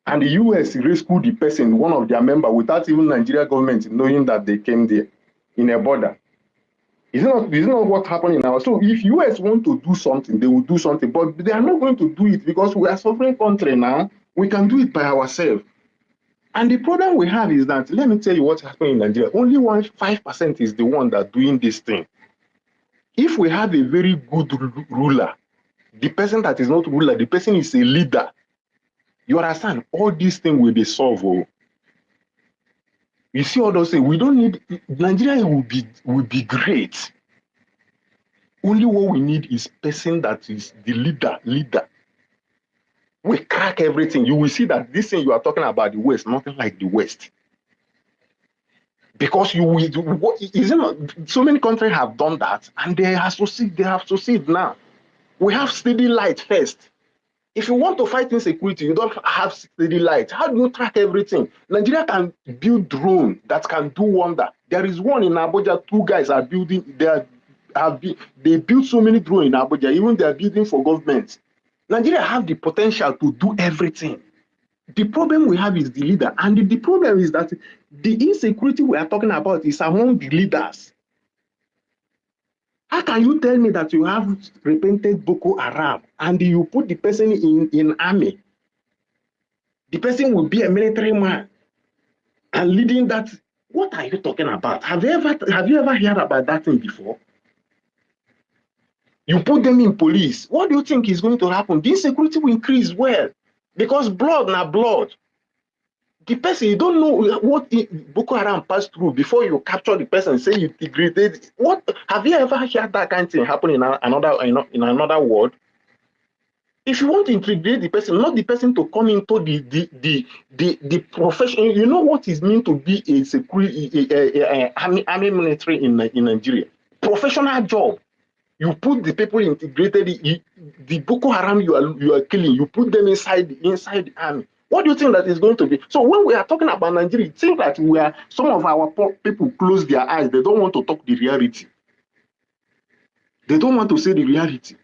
And the US rescued the person, one of their members, without even Nigeria government knowing that they came there in a border. Is it not what happened in our? So if US want to do something, they will do something, but they are not going to do it because we are a sovereign country now. We can do it by ourselves. And the problem we have is that, let me tell you what's happening in Nigeria. Only 5% is the one that doing this thing. If we have a very good ruler, the person that is not ruler, the person is a leader. You understand? All these things will be solved. Oh. You see all those things. We don't need Nigeria will be great. Only what we need is person that is the leader. We crack everything. You will see that this thing you are talking about the West, nothing like the West. Because you will do what is it not, so many countries have done that and they have succeeded now. We have steady light first. If you want to fight insecurity, you don't have steady light. How do you track everything? Nigeria can build drone that can do wonder. There is one in Abuja, two guys are building, they built so many drones in Abuja, even they are building for government. Nigeria have the potential to do everything. The problem we have is the leader, and the problem is that the insecurity we are talking about is among the leaders. How can you tell me that you have repented Boko Haram and you put the person in army? The person will be a military man and leading that. What are you talking about? Have you ever heard about that thing before? You put them in police. What do you think is going to happen? The insecurity will increase well because blood na blood. The person, you don't know what Boko Haram passed through before you capture the person, say you degraded. What have you ever heard that kind of thing happen in another world? If you want to integrate the person, not the person to come into the profession. You know what it means to be a security army military in Nigeria. Professional job. You put the people integrated, the Boko Haram you are killing, you put them inside the army. What do you think that is going to be? So when we are talking about Nigeria, it seems like some of our people close their eyes. They don't want to talk the reality. They don't want to say the reality.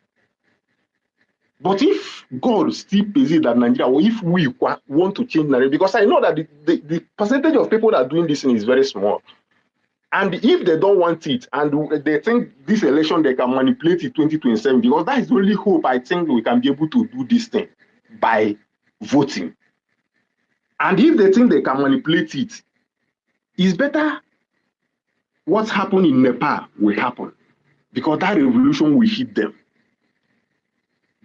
But if God still persists that Nigeria, or if we want to change Nigeria, because I know that the percentage of people that are doing this thing is very small. And if they don't want it, and they think this election they can manipulate it 2027, because that is the only hope I think we can be able to do this thing by voting. And if they think they can manipulate it, it's better what's happened in Nepal will happen, because that revolution will hit them.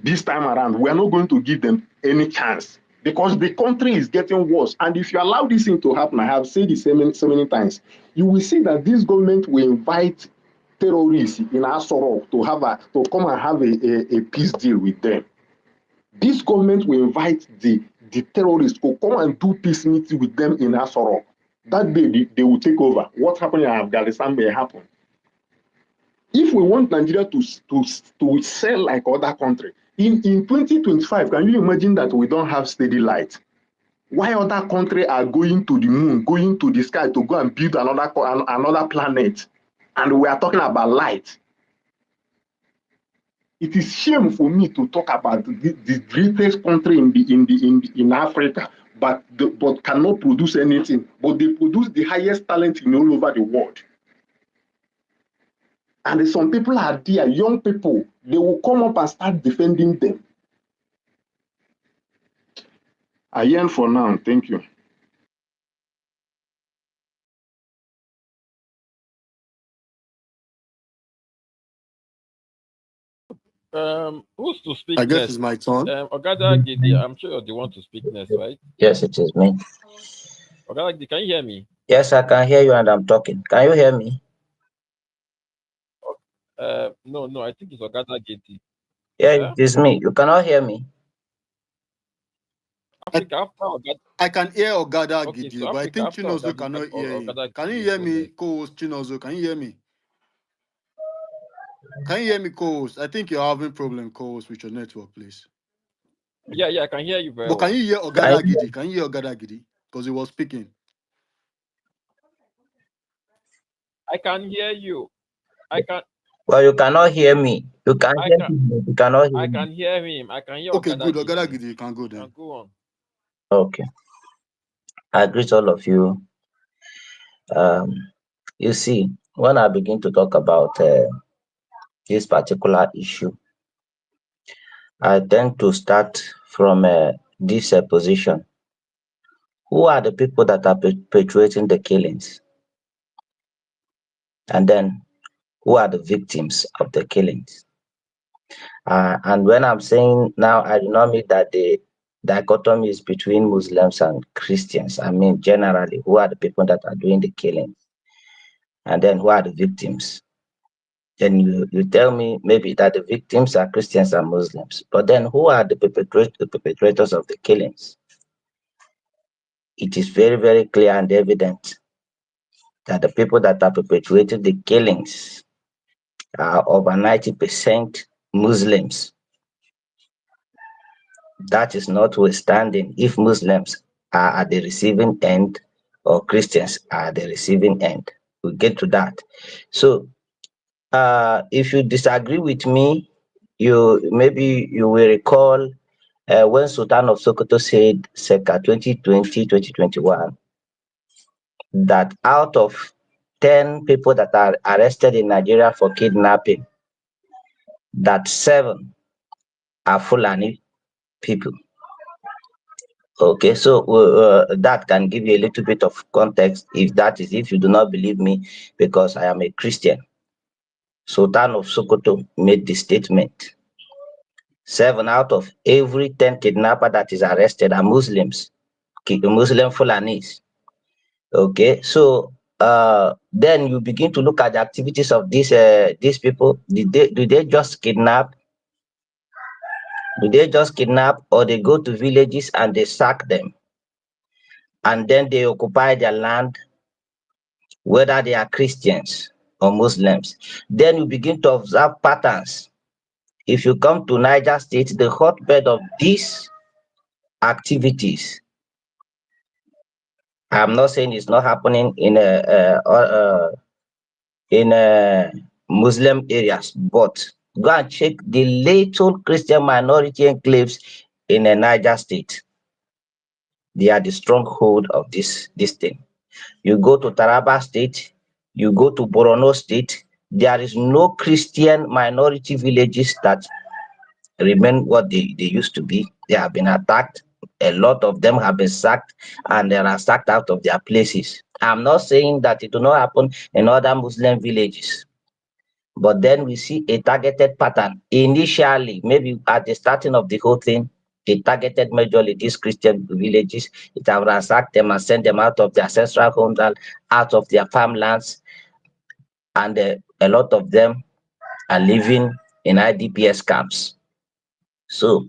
This time around, we are not going to give them any chance because the country is getting worse. And if you allow this thing to happen, I have said this so many times, you will see that this government will invite terrorists in Asoro to come and have a peace deal with them. This government will invite the terrorists to come and do peace meeting with them in Asoro. That day they will take over. What happened in Afghanistan may happen. If we want Nigeria to sell like other countries, in 2025, can you imagine that we don't have steady light? Why other countries are going to the moon, going to the sky to go and build another planet, and we are talking about light? It is shame for me to talk about the greatest country in Africa, but cannot produce anything. But they produce the highest talent in all over the world. And some people are there, young people, they will come up and start defending them. I end for now. Thank you. Who's to speak I guess next? it's my turn. Ogada Gidi, I'm sure you're the one to speak next, right? Yes, it is me. Ogada Gidi, can you hear me? Yes, I can hear you and I'm talking. Can you hear me? No, I think it's Ogada Gidi. Yeah, Yeah? it is me. You cannot hear me. I, Africa after Ogada. I can hear Ogada Okay, Gidi, so but I Africa think after Chinozo Ogada, cannot hear you. Ogada Can Gidi you will hear go me, next. co-host Chinozo? Can you hear me? Can you hear me, co-host? I think you're having problem, co-host, with your network, please. Yeah, I can hear you very But can well. you hear Can Ogada you, Gidi? Can you hear Ogada Gidi? Because he was speaking. I can hear you. I can well, you cannot hear me. You can I hear can me, but you cannot hear I me. can hear him. I can hear Okay, Ogada good. Ogada Gidi. Gidi, you can go You then. can go on. Okay. I greet all of you. Um, you see, when I begin to talk about this particular issue, I tend to start from this position. Who are the people that are perpetuating the killings? And then, who are the victims of the killings? And when I'm saying now, I do not mean that dichotomy is between Muslims and Christians. I mean, generally, who are the people that are doing the killing, and then who are the victims? Then you tell me maybe that the victims are Christians and Muslims, but then who are the perpetrators of the killings? It is very, very clear and evident that the people that are perpetuating the killings are over 90% Muslims. That is notwithstanding if Muslims are at the receiving end or Christians are at the receiving end. We'll get to that. So if you disagree with me, you will recall when Sultan of Sokoto said circa 2020-2021 that out of 10 people that are arrested in Nigeria for kidnapping, that 7 are Fulani people. Okay, so that can give you a little bit of context if you do not believe me, because I am a Christian. Sultan of Sokoto made the statement. 7 out of every 10 kidnapper that is arrested are Muslims, Muslim Fulanis. Okay, so then you begin to look at the activities of these people. Do they just kidnap? Do they just kidnap, or they go to villages and they sack them, and then they occupy their land, whether they are Christians or Muslims? Then you begin to observe patterns. If you come to Niger State, the hotbed of these activities, I'm not saying it's not happening in Muslim areas, but go and check the little Christian minority enclaves in Niger State. They are the stronghold of this thing. You go to Taraba State, you go to Borno State, there is no Christian minority villages that remain what they used to be. They have been attacked. A lot of them have been sacked, and they are sacked out of their places. I'm not saying that it will not happen in other Muslim villages, but then we see a targeted pattern. Initially, maybe at the starting of the whole thing, it targeted majorly these Christian villages. It have ransacked them and sent them out of their ancestral homeland, out of their farmlands, and a lot of them are living in IDPS camps. So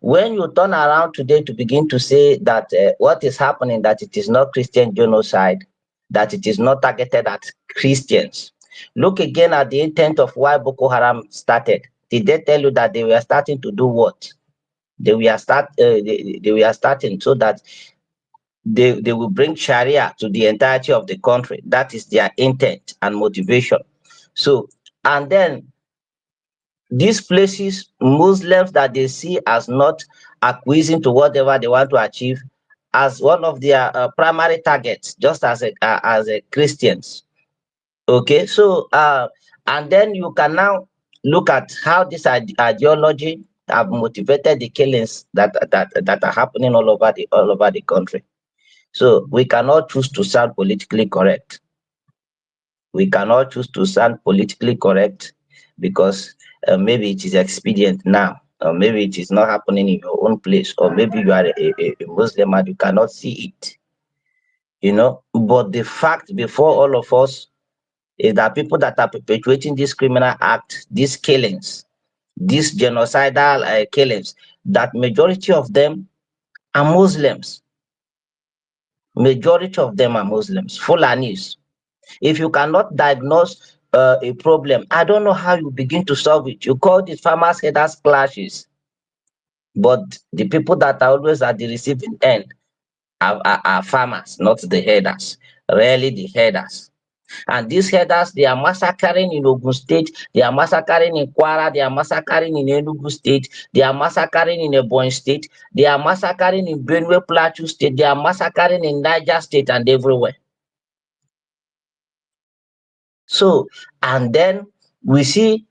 when you turn around today to begin to say that what is happening, that it is not Christian genocide, that it is not targeted at Christians, look again at the intent of why Boko Haram started. Did they tell you that they were starting to do what? They were starting so that they will bring Sharia to the entirety of the country. That is their intent and motivation. So, and then these places, Muslims that they see as not acquiescing to whatever they want to achieve, as one of their primary targets, just as a Christians. Okay, so and then you can now look at how this ideology have motivated the killings that are happening all over the country. So we cannot choose to sound politically correct. We cannot choose to sound politically correct because maybe it is expedient now, or maybe it is not happening in your own place, or maybe you are a Muslim and you cannot see it. But the fact before all of us is that people that are perpetuating this criminal act, these killings, these genocidal killings, that majority of them are Muslims. Majority of them are Muslims, Fulanis. If you cannot diagnose a problem, I don't know how you begin to solve it. You call it farmers headers clashes, but the people that are always at the receiving end are farmers, not the headers. Rarely the headers. And these headers, they are massacring in Ogun State, they are massacring in Kwara, they are massacring in Enugu State, they are massacring in Ebonyi State, they are massacring in Benue Plateau State, they are massacring in Niger State and everywhere. So, and then we see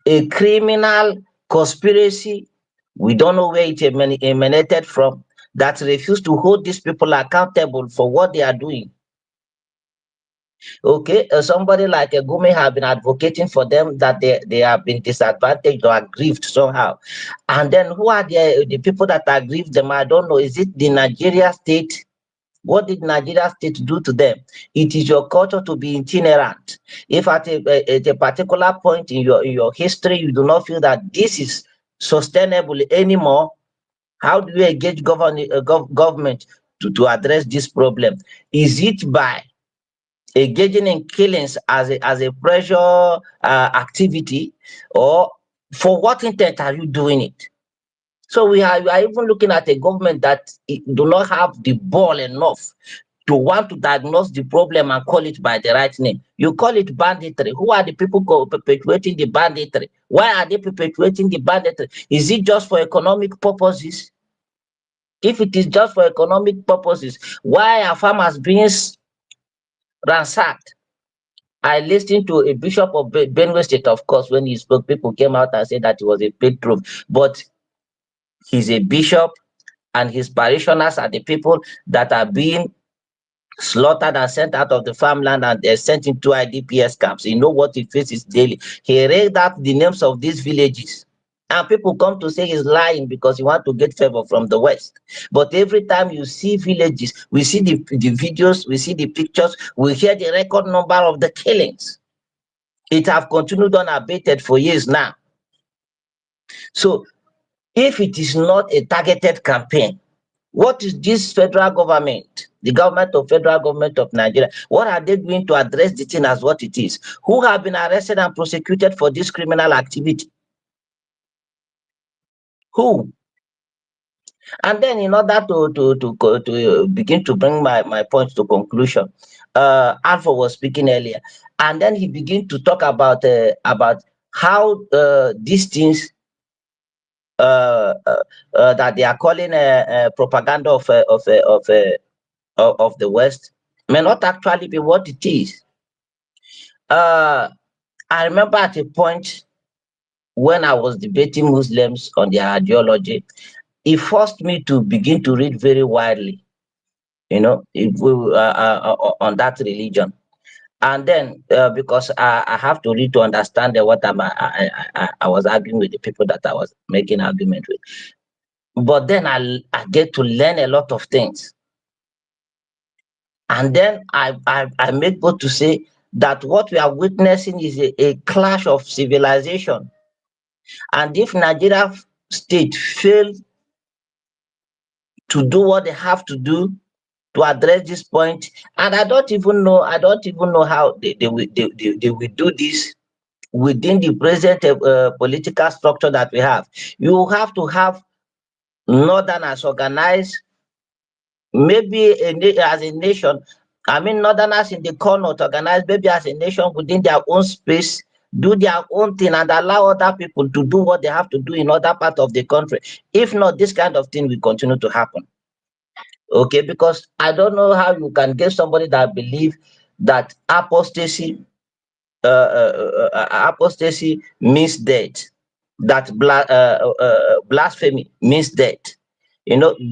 a criminal conspiracy, we don't know where it emanated from, that refused to hold these people accountable for what they are doing. Okay, somebody like a Gumi have been advocating for them that they have been disadvantaged or aggrieved somehow. And then who are the people that aggrieved them? I don't know. Is it the Nigeria state? What did Nigeria state do to them? It is your culture to be itinerant. If at a particular point in your history you do not feel that this is sustainable anymore, how do you engage government to address this problem? Is it by engaging in killings as a pressure activity, or for what intent are you doing it? So we are even looking at a government that do not have the ball enough to want to diagnose the problem and call it by the right name. You call it banditry. Who are the people perpetuating the banditry? Why are they perpetuating the banditry? Is it just for economic purposes? If it is just for economic purposes, why are farmers being ransacked? I listened to a bishop of Benue State, of course, when he spoke, people came out and said that he was a paid proof. But he's a bishop, and his parishioners are the people that are being slaughtered and sent out of the farmland, and they're sent into IDPS camps. You know what he faces daily. He read out the names of these villages. And people come to say he's lying because he wants to get favor from the West. But every time you see villages, we see the videos, we see the pictures, we hear the record number of the killings. It have continued unabated for years now. So if it is not a targeted campaign, what is this federal government, the federal government of Nigeria, what are they doing to address the thing as what it is? Who have been arrested and prosecuted for this criminal activity? Who? And then in order to begin to bring my point to conclusion, Alpha was speaking earlier, and then he began to talk about how these things that they are calling propaganda of the West may not actually be what it is. I remember at a point when I was debating Muslims on their ideology, it forced me to begin to read very widely, on that religion. And then because I have to read to understand what I was arguing with the people that I was making argument with. But then I get to learn a lot of things. And then I'm able to say that what we are witnessing is a clash of civilization. And if Nigeria state fail to do what they have to do to address this point, and I don't even know how they will do this within the present political structure that we have. You have to have northerners organized, maybe as a nation. I mean, northerners in the corner to organize, maybe as a nation within their own space, do their own thing and allow other people to do what they have to do in other parts of the country. If not, this kind of thing will continue to happen. Okay, because I don't know how you can get somebody that believe that apostasy means death, that blasphemy means death.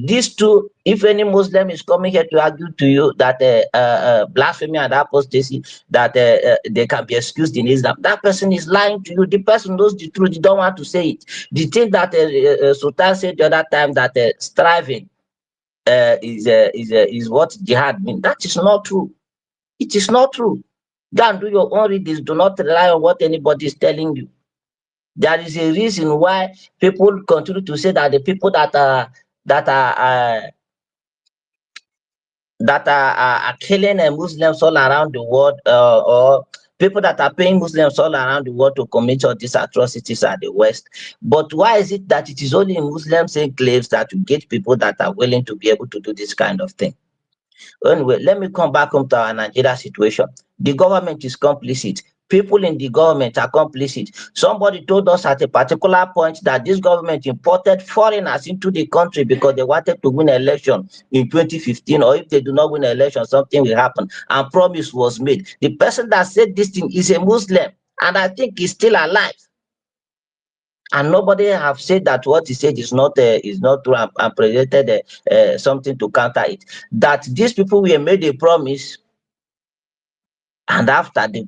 These two, if any Muslim is coming here to argue to you that blasphemy and apostasy, that they can be excused in Islam, that person is lying to you. The person knows the truth, you don't want to say it. The thing that Sultan said the other time, that striving is what jihad means, that is not true. It is not true. Go and do your own readings. Do not rely on what anybody is telling you. There is a reason why people continue to say that the people that are killing Muslims all around the world, or people that are paying Muslims all around the world to commit all these atrocities are the West. But why is it that it is only in Muslims enclaves that you get people that are willing to be able to do this kind of thing? Anyway, let me come back home to our Nigeria situation. The government is complicit. People in the government are complicit. Somebody told us at a particular point that this government imported foreigners into the country because they wanted to win an election in 2015, or if they do not win an election, something will happen. And promise was made. The person that said this thing is a Muslim, and I think he's still alive. And nobody have said that what he said is not true, and presented something to counter it. That these people were made a promise, And after the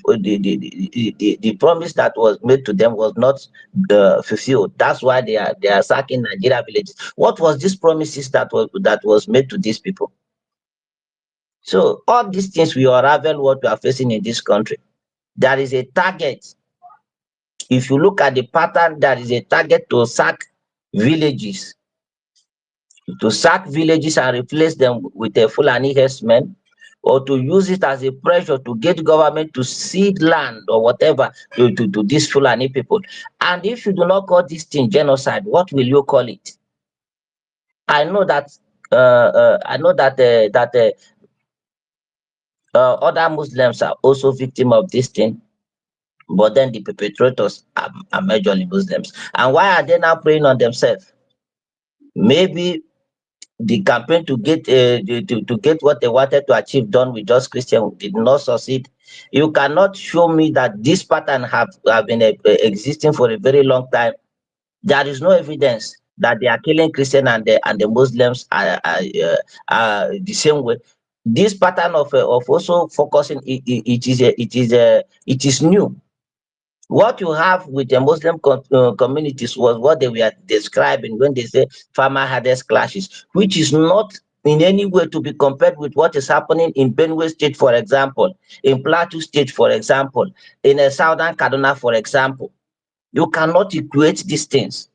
promise that was made to them was not fulfilled. That's why they are sacking Nigeria villages. What was these promises that was made to these people? So all these things will unravel what we are facing in this country. There is a target. If you look at the pattern, there is a target villages, to sack villages and replace them with a Fulani herdsmen, or to use it as a pressure to get government to cede land or whatever to these Fulani people. And if you do not call this thing genocide, what will you call it? I know that other Muslims are also victim of this thing, but then the perpetrators are majorly Muslims. And why are they now preying on themselves? Maybe the campaign to get what they wanted to achieve done with just Christian did not succeed. You cannot show me that this pattern have been existing for a very long time. There is no evidence that they are killing Christian and the Muslims are the same way. This pattern of also focusing, it is new. What you have with the Muslim communities was what they were describing when they say farmer hardest clashes, which is not in any way to be compared with what is happening in Benue State, for example, in Plateau State, for example, in Southern Kaduna, for example. You cannot equate these things.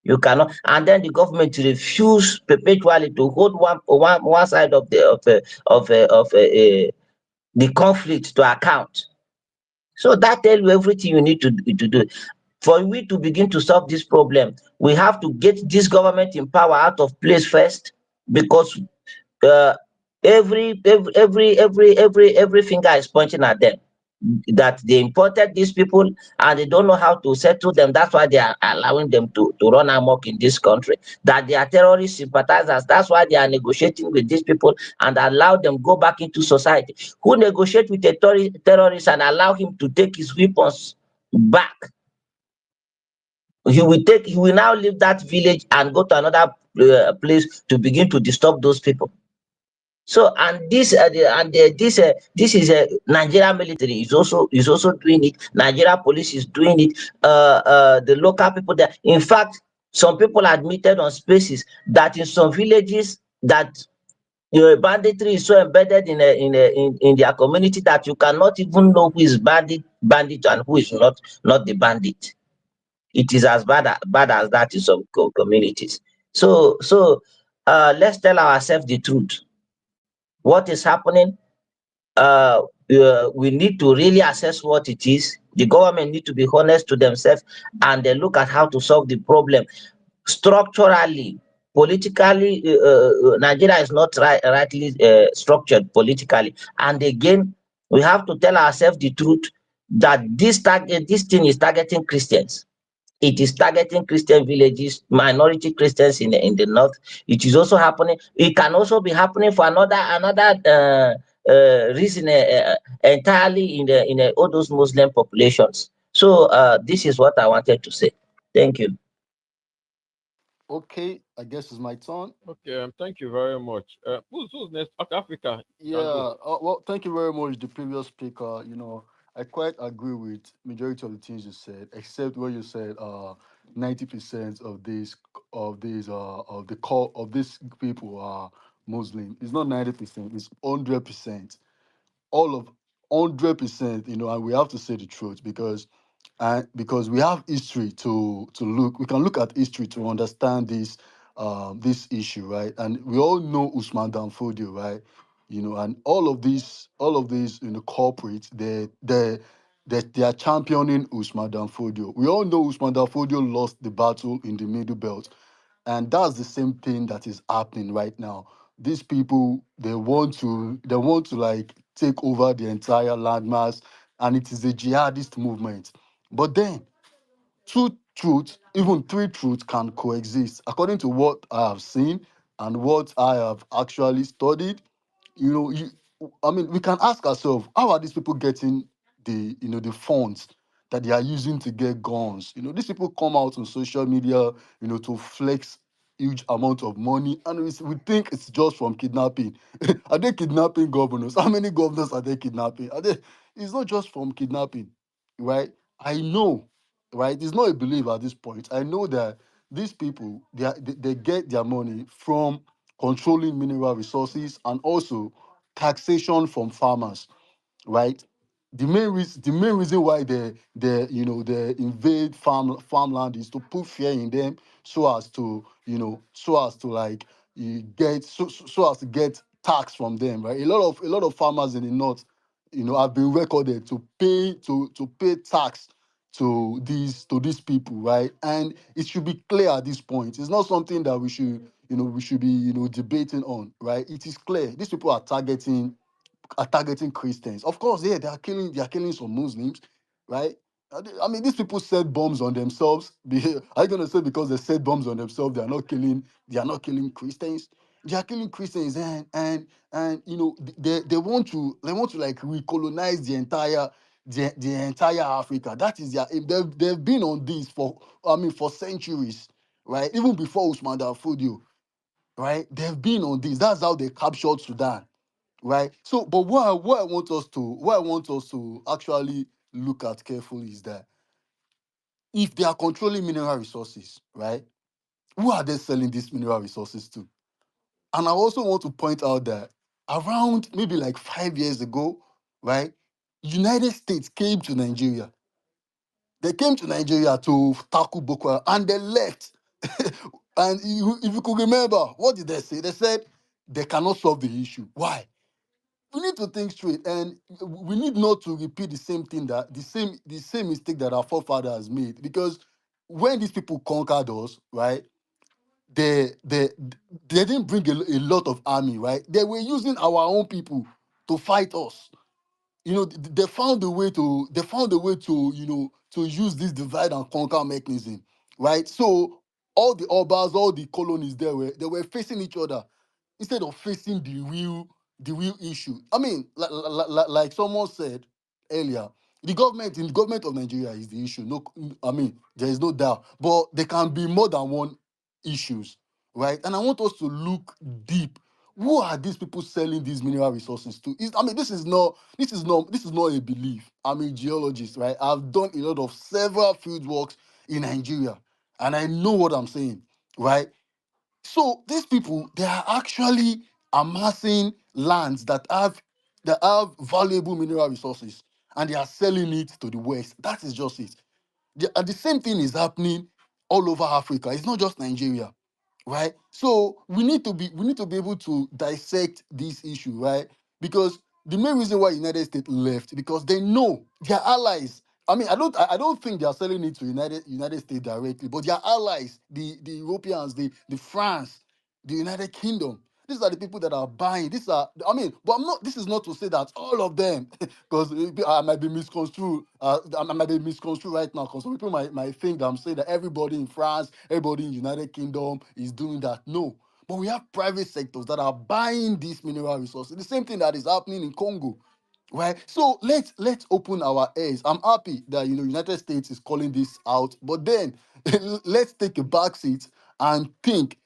You cannot, and then the government refuse perpetually to hold one side of the conflict to account. So that tells you everything you need to do. For we to begin to solve this problem, we have to get this government in power out of place first, because uh, every finger is pointing at them, that they imported these people and they don't know how to settle them. That's why they are allowing them to run amok in this country. That they are terrorist sympathizers. That's why they are negotiating with these people and allow them go back into society. Who negotiate with a terrorist and allow him to take his weapons back? He will now leave that village and go to another place to begin to disturb those people. So, and this is a Nigeria military is also doing it. Nigeria police is doing it. The local people there. In fact, some people admitted on spaces that in some villages that banditry is so embedded in their community that you cannot even know who is bandit and who is not the bandit. It is as bad as that in some communities. So let's tell ourselves the truth. What is happening? We need to really assess what it is. The government need to be honest to themselves and then look at how to solve the problem structurally. Politically, Nigeria is not rightly structured politically. And again, we have to tell ourselves the truth that this thing is targeting Christians. It is targeting Christian villages, minority Christians in the north. It is also happening. It can also be happening for another reason entirely in all those Muslim populations. So this is what I wanted to say. Thank you. Okay, I guess it's my turn. Okay, thank you very much. Who's next? Okay, Africa, you Yeah, can go. well, thank you very much, the previous speaker. I quite agree with majority of the things you said, except when you said 90% of the call of these people are Muslim. It's not 90%, it's 100%. All of 100%, and we have to say the truth because we have history to look. We can look at history to understand this issue, right? And we all know Usman Danfodio, right? And all of these corporates, they are championing Usman Danfodio. We all know Usman Danfodio lost the battle in the Middle Belt, and that's the same thing that is happening right now. These people, they want to like take over the entire landmass, and it is a jihadist movement. But then two truths, even three truths, can coexist according to what I have seen and what I have actually studied. you know you we can ask ourselves, how are these people getting the funds that they are using to get guns? These people come out on social media, to flex, huge amount of money, and we think it's just from kidnapping. Are they kidnapping governors? How many governors are they kidnapping? Are they? It's not just from kidnapping, right? I know, right? It's not a belief at this point. I know that these people they get their money from controlling mineral resources and also taxation from farmers, right? The main reason why they invade farmland is to put fear in them, so as to like you get so as to get tax from them, right? A lot of farmers in the north, have been recorded to pay tax to these people, right? And it should be clear at this point. It's not something that we should be debating on, right? It is clear these people are targeting Christians. Of course, yeah, they are killing some Muslims, right? I mean, these people set bombs on themselves. Are you gonna say because they set bombs on themselves, they are not killing Christians? They are killing Christians, and they want to like recolonize the entire Africa. That is their aim. They've been on this for centuries, right? Even before Usman Dan Fodio, right? They've been on this. That's how they captured Sudan, right? So, but what I want us to actually look at carefully is that if they are controlling mineral resources, right? Who are they selling these mineral resources to? And I also want to point out that around maybe like 5 years ago, right? United States came to Nigeria. They came to Nigeria to tackle Boko Haram, and they left. And if you could remember, what did they say? They said they cannot solve the issue. Why? We need to think straight, and we need not to repeat the same thing that the same mistake that our forefathers made. Because when these people conquered us, right, they didn't bring a lot of army, right? They were using our own people to fight us. They found a way to to use this divide and conquer mechanism, right? So all the obas, all the colonies, they were facing each other instead of facing the real issue. I mean, like someone said earlier, the government of Nigeria is the issue. No, I mean, there is no doubt, but there can be more than one issues, right? And I want us to look deep. Who are these people selling these mineral resources to? I mean, this is not a belief. I'm a geologist, right? I've done a lot of several field works in Nigeria, and I know what I'm saying, right? So these people, they are actually amassing lands that have valuable mineral resources, and they are selling it to the West. That is just it. And the same thing is happening all over Africa. It's not just Nigeria, right? So we need to be able to dissect this issue, right? Because the main reason why United States left, because they know their allies. I mean, I don't think they are selling it to United States directly, but their allies, the Europeans, the France, the United Kingdom. These are the people that are buying. I mean, but I'm not. This is not to say that all of them, because I might be misconstrued. I might be misconstrued right now, because some people might think that I'm saying that everybody in France, everybody in United Kingdom is doing that. No, but we have private sectors that are buying these mineral resources. The same thing that is happening in Congo, right? So let's open our ears. I'm happy that United States is calling this out, but then let's take a back seat and think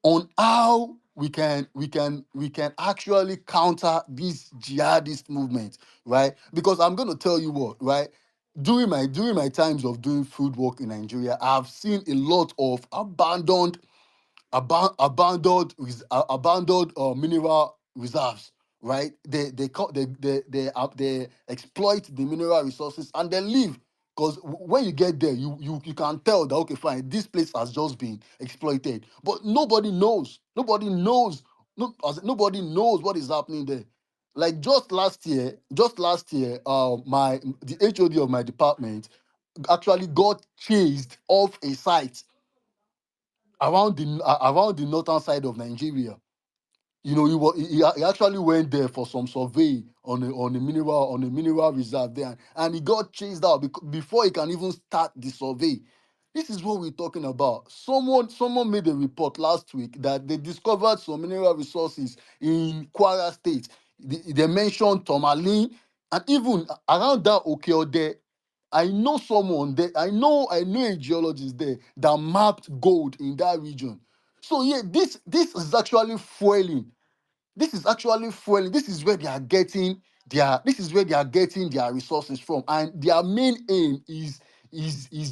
on how we can actually counter this jihadist movement, right? Because I'm going to tell you what, right? During my times of doing food work in Nigeria, I've seen a lot of abandoned mineral reserves, right? They exploit the mineral resources and they leave. Because when you get there, you can tell that, okay, fine, this place has just been exploited, but nobody knows. Nobody knows what is happening there. Like just last year, the HOD of my department actually got chased off a site around the northern side of Nigeria. He actually went there for some survey on a mineral reserve there, and he got chased out before he can even start the survey. This is what we're talking about. Someone made a report last week that they discovered some mineral resources in Kwara State. They mentioned tourmaline, and even around that Okeode, I know someone there. I know a geologist there that mapped gold in that region. So yeah, this is actually fueling. This is actually fueling. This is where they are getting their resources from, and their main aim is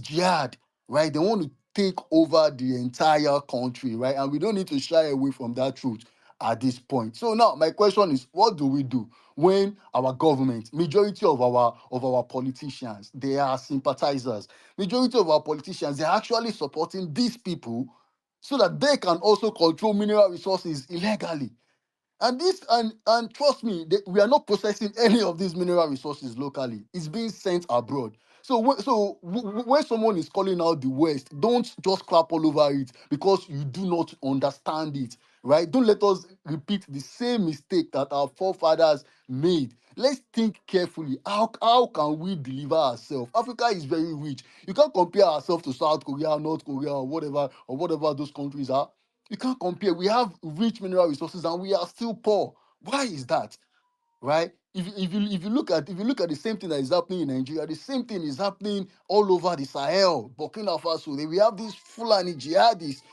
jihad, right? They want to take over the entire country, right? And we don't need to shy away from that truth at this point. So now my question is, what do we do when our government, majority of our politicians, they are sympathizers, majority of our politicians, they're actually supporting these people so that they can also control mineral resources illegally. And trust me, we are not processing any of these mineral resources locally. It's being sent abroad. So when someone is calling out the West, don't just clap all over it because you do not understand it, right? Don't let us repeat the same mistake that our forefathers made. Let's think carefully. How can we deliver ourselves? Africa is very rich. You can't compare ourselves to South Korea, North Korea, or whatever those countries are. You can't compare. We have rich mineral resources and we are still poor. Why is that? Right? If you look at the same thing that is happening in Nigeria, the same thing is happening all over the Sahel, Burkina Faso. We have these Fulani jihadists,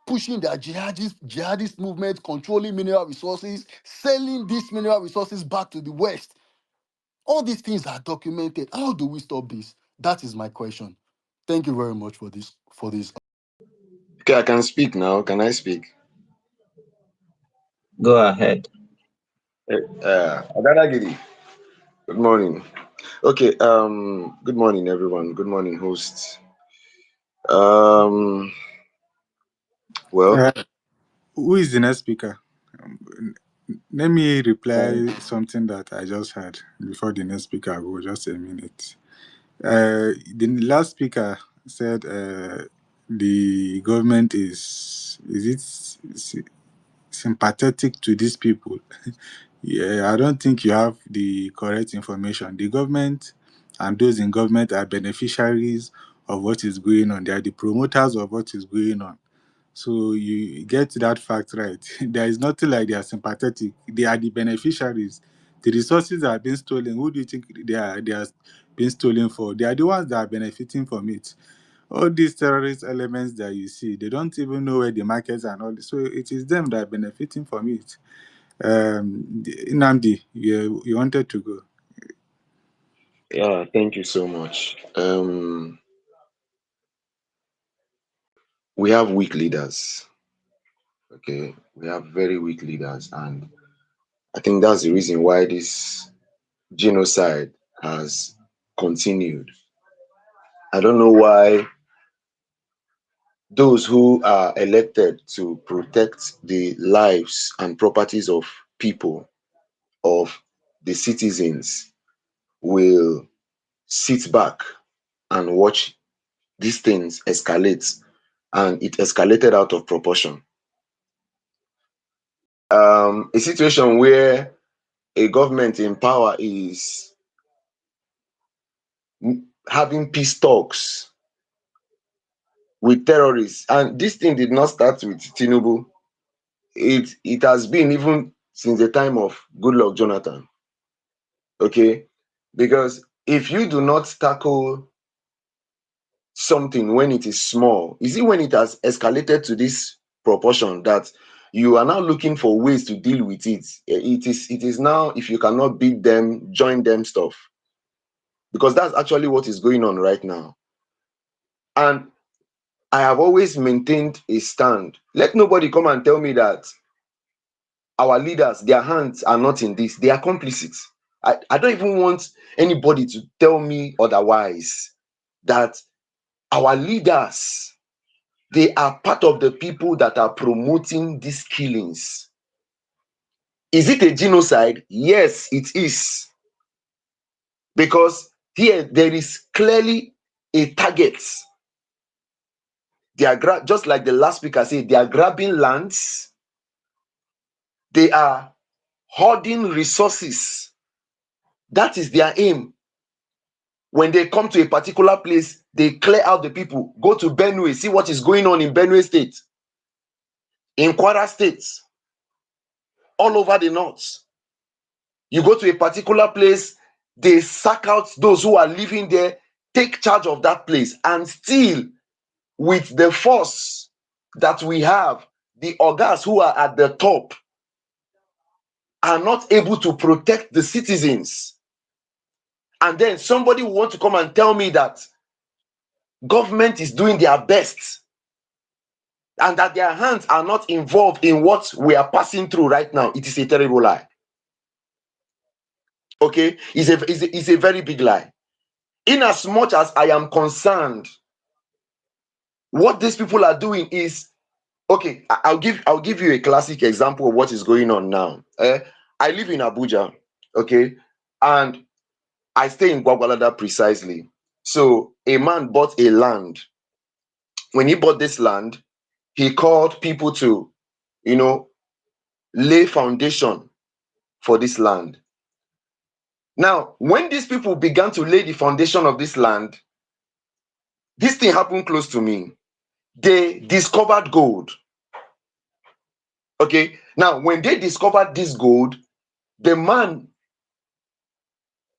pushing their jihadist movement, controlling mineral resources, selling these mineral resources back to the West. All these things are documented. How do we stop this? That is my question. Thank you very much for this. Okay, I can speak now. Can I speak? Go ahead. Adadagidi, good morning. Okay, good morning, everyone. Good morning, hosts. Um, well, Uh, who is the next speaker? Let me um, reply something that I just heard before the next speaker go. Just a minute. The last speaker said the government is it sympathetic to these people. Yeah, I don't think you have the correct information. The government and those in government are beneficiaries of what is going on. They are the promoters of what is going on. So you get that fact right. There is nothing like they are sympathetic. They are the beneficiaries. The resources are being stolen. Who do you think they are being stolen for? They are the ones that are benefiting from it. All these terrorist elements that you see, they don't even know where the markets are and all this. So it is them that are benefiting from it. Nnamdi, you wanted to go. yeah, thank you so much. We have weak leaders. Okay, we have very weak leaders, and I think that's the reason why this genocide has continued. I don't know why those who are elected to protect the lives and properties of people, of the citizens, will sit back and watch these things escalate. And it escalated out of proportion. A situation where a government in power is having peace talks with terrorists, and this thing did not start with Tinubu. It has been even since the time of Goodluck Jonathan. Okay, because if you do not tackle something when it is small, is it when it has escalated to this proportion that you are now looking for ways to deal with it? It is now, if you cannot beat them, join them stuff, because that's actually what is going on right now. And I have always maintained a stand. Let nobody come and tell me that our leaders, their hands are not in this. They are complicit. I don't even want anybody to tell me otherwise, that our leaders, they are part of the people that are promoting these killings. Is it a genocide? Yes, it is. Because here there is clearly a target. They are just like the last speaker said, they are grabbing lands, they are hoarding resources. That is their aim. When they come to a particular place, they clear out the people. Go to Benue, see what is going on in Benue State, in Kwara State, all over the north. You go to a particular place, they sack out those who are living there, take charge of that place, and still with the force that we have, the organs who are at the top are not able to protect the citizens. And then somebody will want to come and tell me that government is doing their best and that their hands are not involved in what we are passing through right now. It is a terrible lie. Okay? It's a very big lie. In as much as I am concerned, what these people are doing is, okay, I'll give you a classic example of what is going on now. I live in Abuja, okay, and I stay in Gwagwalada precisely. So a man bought a land. When he bought this land, he called people to, you know, lay foundation for this land. Now, when these people began to lay the foundation of this land, this thing happened close to me. They discovered gold. Okay. Now, when they discovered this gold, the man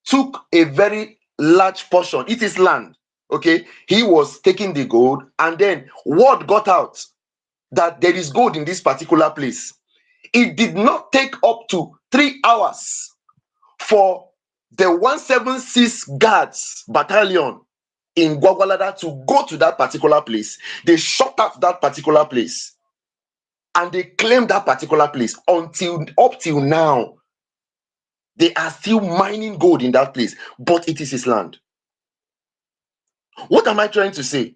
took a very large portion. It is land. Okay. He was taking the gold, and then word got out that there is gold in this particular place. It did not take up to 3 hours for the 176 guards battalion in Gwagwalada to go to that particular place. They shut out that particular place and they claimed that particular place. Until up till now, they are still mining gold in that place, but it is his land. What am I trying to say?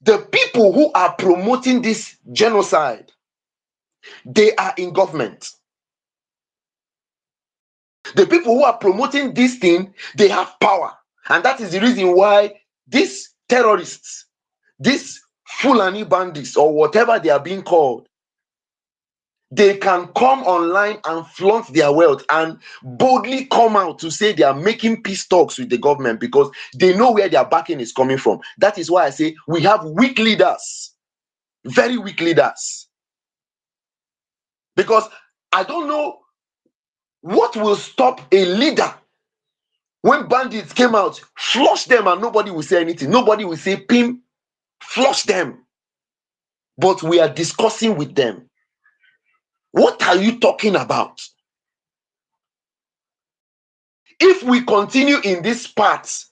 The people who are promoting this genocide, they are in government. The people who are promoting this thing, they have power. And that is the reason why these terrorists, these Fulani bandits, or whatever they are being called, they can come online and flaunt their wealth and boldly come out to say they are making peace talks with the government because they know where their backing is coming from. That is why I say we have weak leaders, very weak leaders. Because I don't know what will stop a leader when bandits came out, flush them and nobody will say anything. Nobody will say, Pim, flush them. But we are discussing with them. What are you talking about? If we continue in this path,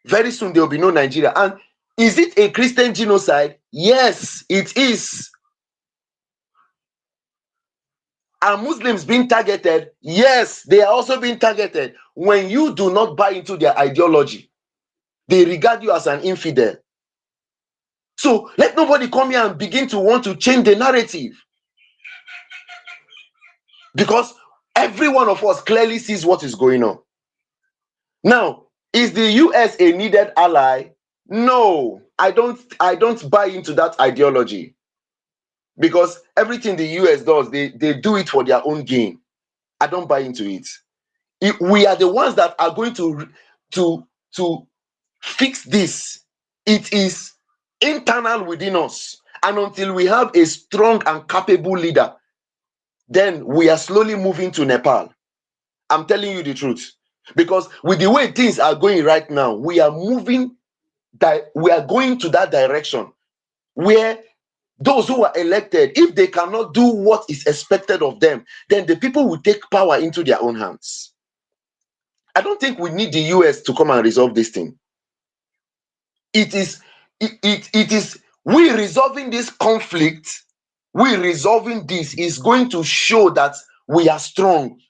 very soon there will be no Nigeria. And is it a Christian genocide? Yes, it is. Are Muslims being targeted? Yes, they are also being targeted. When you do not buy into their ideology, they regard you as an infidel. So let nobody come here and begin to want to change the narrative. Because every one of us clearly sees what is going on. Now, is the US a needed ally? No, I don't buy into that ideology. Because everything the US does, they do it for their own gain. I don't buy into it. We are the ones that are going to fix this. It is internal within us. And until we have a strong and capable leader, then we are slowly moving to Nepal. I'm telling you the truth. Because with the way things are going right now, we are moving, we are going to that direction where those who are elected, if they cannot do what is expected of them, then the people will take power into their own hands. I don't think we need the US to come and resolve this thing. It is we resolving this conflict, we resolving this is going to show that we are strong.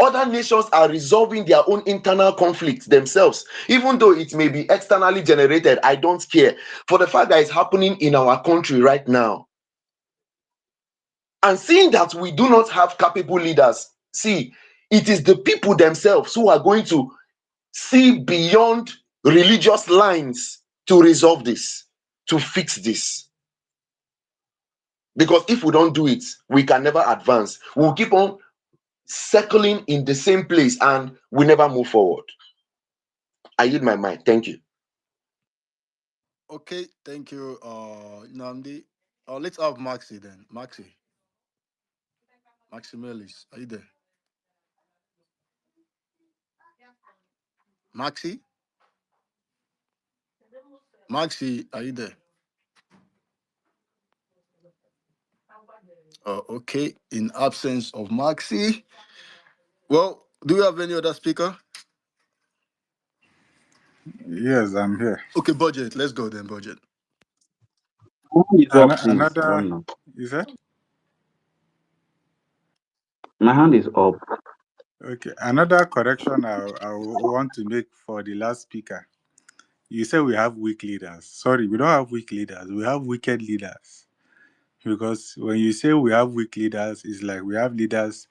Other nations are resolving their own internal conflicts themselves, even though it may be externally generated. I don't care. For the fact that it's happening in our country right now. And seeing that we do not have capable leaders, see, it is the people themselves who are going to see beyond religious lines to resolve this, to fix this. Because if we don't do it, we can never advance. We'll keep on circling in the same place and we never move forward. I yield my mind. Thank you. Okay, thank you, Namdi. Let's have Maxi then. Maximelis, are you there? Maxi, Maxi, are you there? Okay. In absence of Maxi, well, do we have any other speaker? Yes, I'm here. Okay, budget. Let's go then, budget. My hand is up since Another, one now. is that My hand is up. okay? Another correction I want to make for the last speaker. You said we have weak leaders. Sorry, we don't have weak leaders. We have wicked leaders. Because when you say we have weak leaders, it's like we have leaders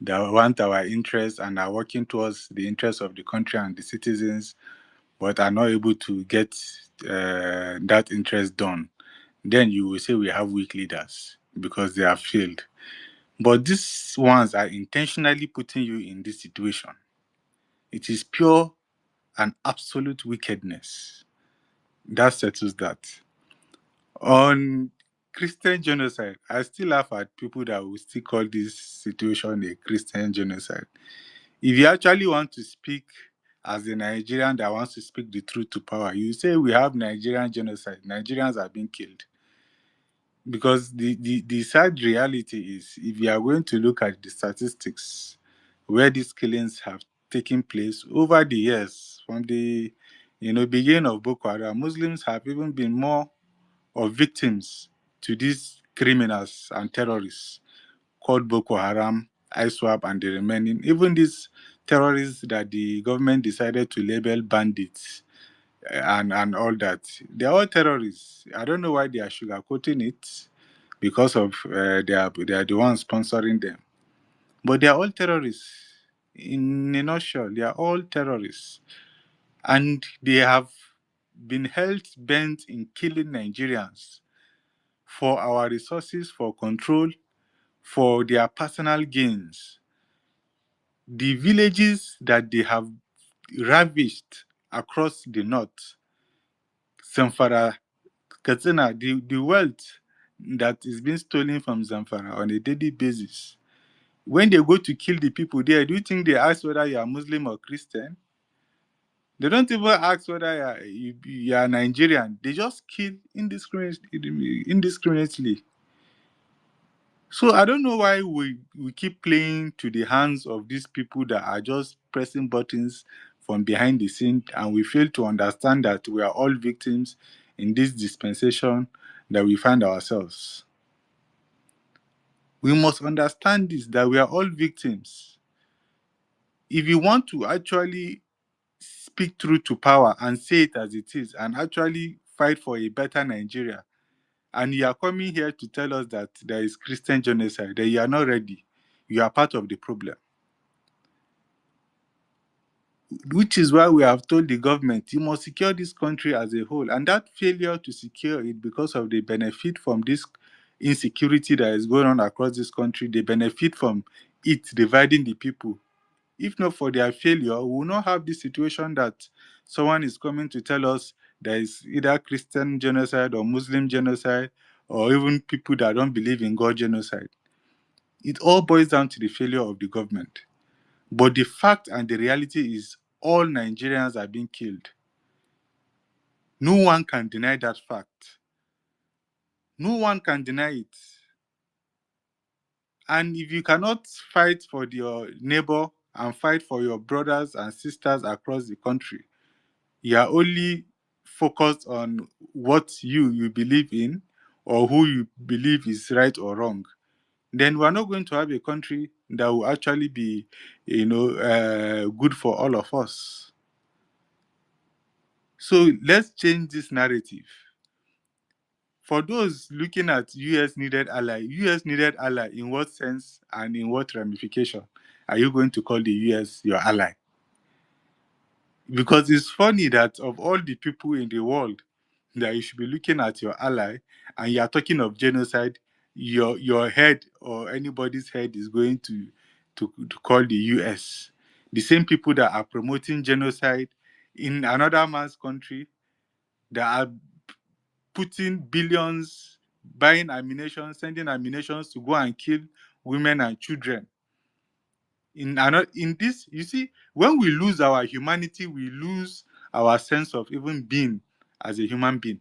that want our interests and are working towards the interests of the country and the citizens, but are not able to get that interest done. Then you will say we have weak leaders because they have failed. But these ones are intentionally putting you in this situation. It is pure and absolute wickedness. That settles that. On Christian genocide, I still laugh at people that will still call this situation a Christian genocide. If you actually want to speak as a Nigerian that wants to speak the truth to power, you say we have Nigerian genocide. Nigerians are being killed. Because the sad reality is, if you are going to look at the statistics where these killings have taken place over the years, from the beginning of Boko Haram, Muslims have even been more of victims to these criminals and terrorists called Boko Haram, ISWAP, and the remaining. Even these terrorists that the government decided to label bandits and all that, they're all terrorists. I don't know why they are sugarcoating it because of they are the ones sponsoring them. But they are all terrorists. In a nutshell, they are all terrorists. And they have been held bent in killing Nigerians for our resources, for control, for their personal gains. The villages that they have ravished across the north, Zamfara, Katsina, the wealth that is being stolen from Zamfara on a daily basis. When they go to kill the people there, do you think they ask whether you are Muslim or Christian? They don't even ask whether you are Nigerian. They just kill indiscriminately. So I don't know why we keep playing to the hands of these people that are just pressing buttons from behind the scene, and we fail to understand that we are all victims in this dispensation that we find ourselves. We must understand this, that we are all victims. If you want to actually speak truth to power and say it as it is and actually fight for a better Nigeria, and you are coming here to tell us that there is Christian genocide, that you are not ready, you are part of the problem. Which is why we have told the government, you must secure this country as a whole. And that failure to secure it because of the benefit from this insecurity that is going on across this country, they benefit from it dividing the people. If not for their failure, we will not have this situation that someone is coming to tell us there is either Christian genocide or Muslim genocide or even people that don't believe in God genocide. It all boils down to the failure of the government. But the fact and the reality is all Nigerians are being killed. No one can deny that fact. No one can deny it. And if you cannot fight for your neighbor and fight for your brothers and sisters across the country, you are only focused on what you believe in or who you believe is right or wrong, then we're not going to have a country that will actually be, good for all of us. So let's change this narrative. For those looking at US needed ally in what sense and in what ramification are you going to call the US your ally? Because it's funny that of all the people in the world that you should be looking at your ally and you are talking of genocide, your head or anybody's head is going to call the US. The same people that are promoting genocide in another man's country, that are putting billions, buying ammunition, sending ammunition to go and kill women and children. In this, you see, when we lose our humanity, we lose our sense of even being as a human being.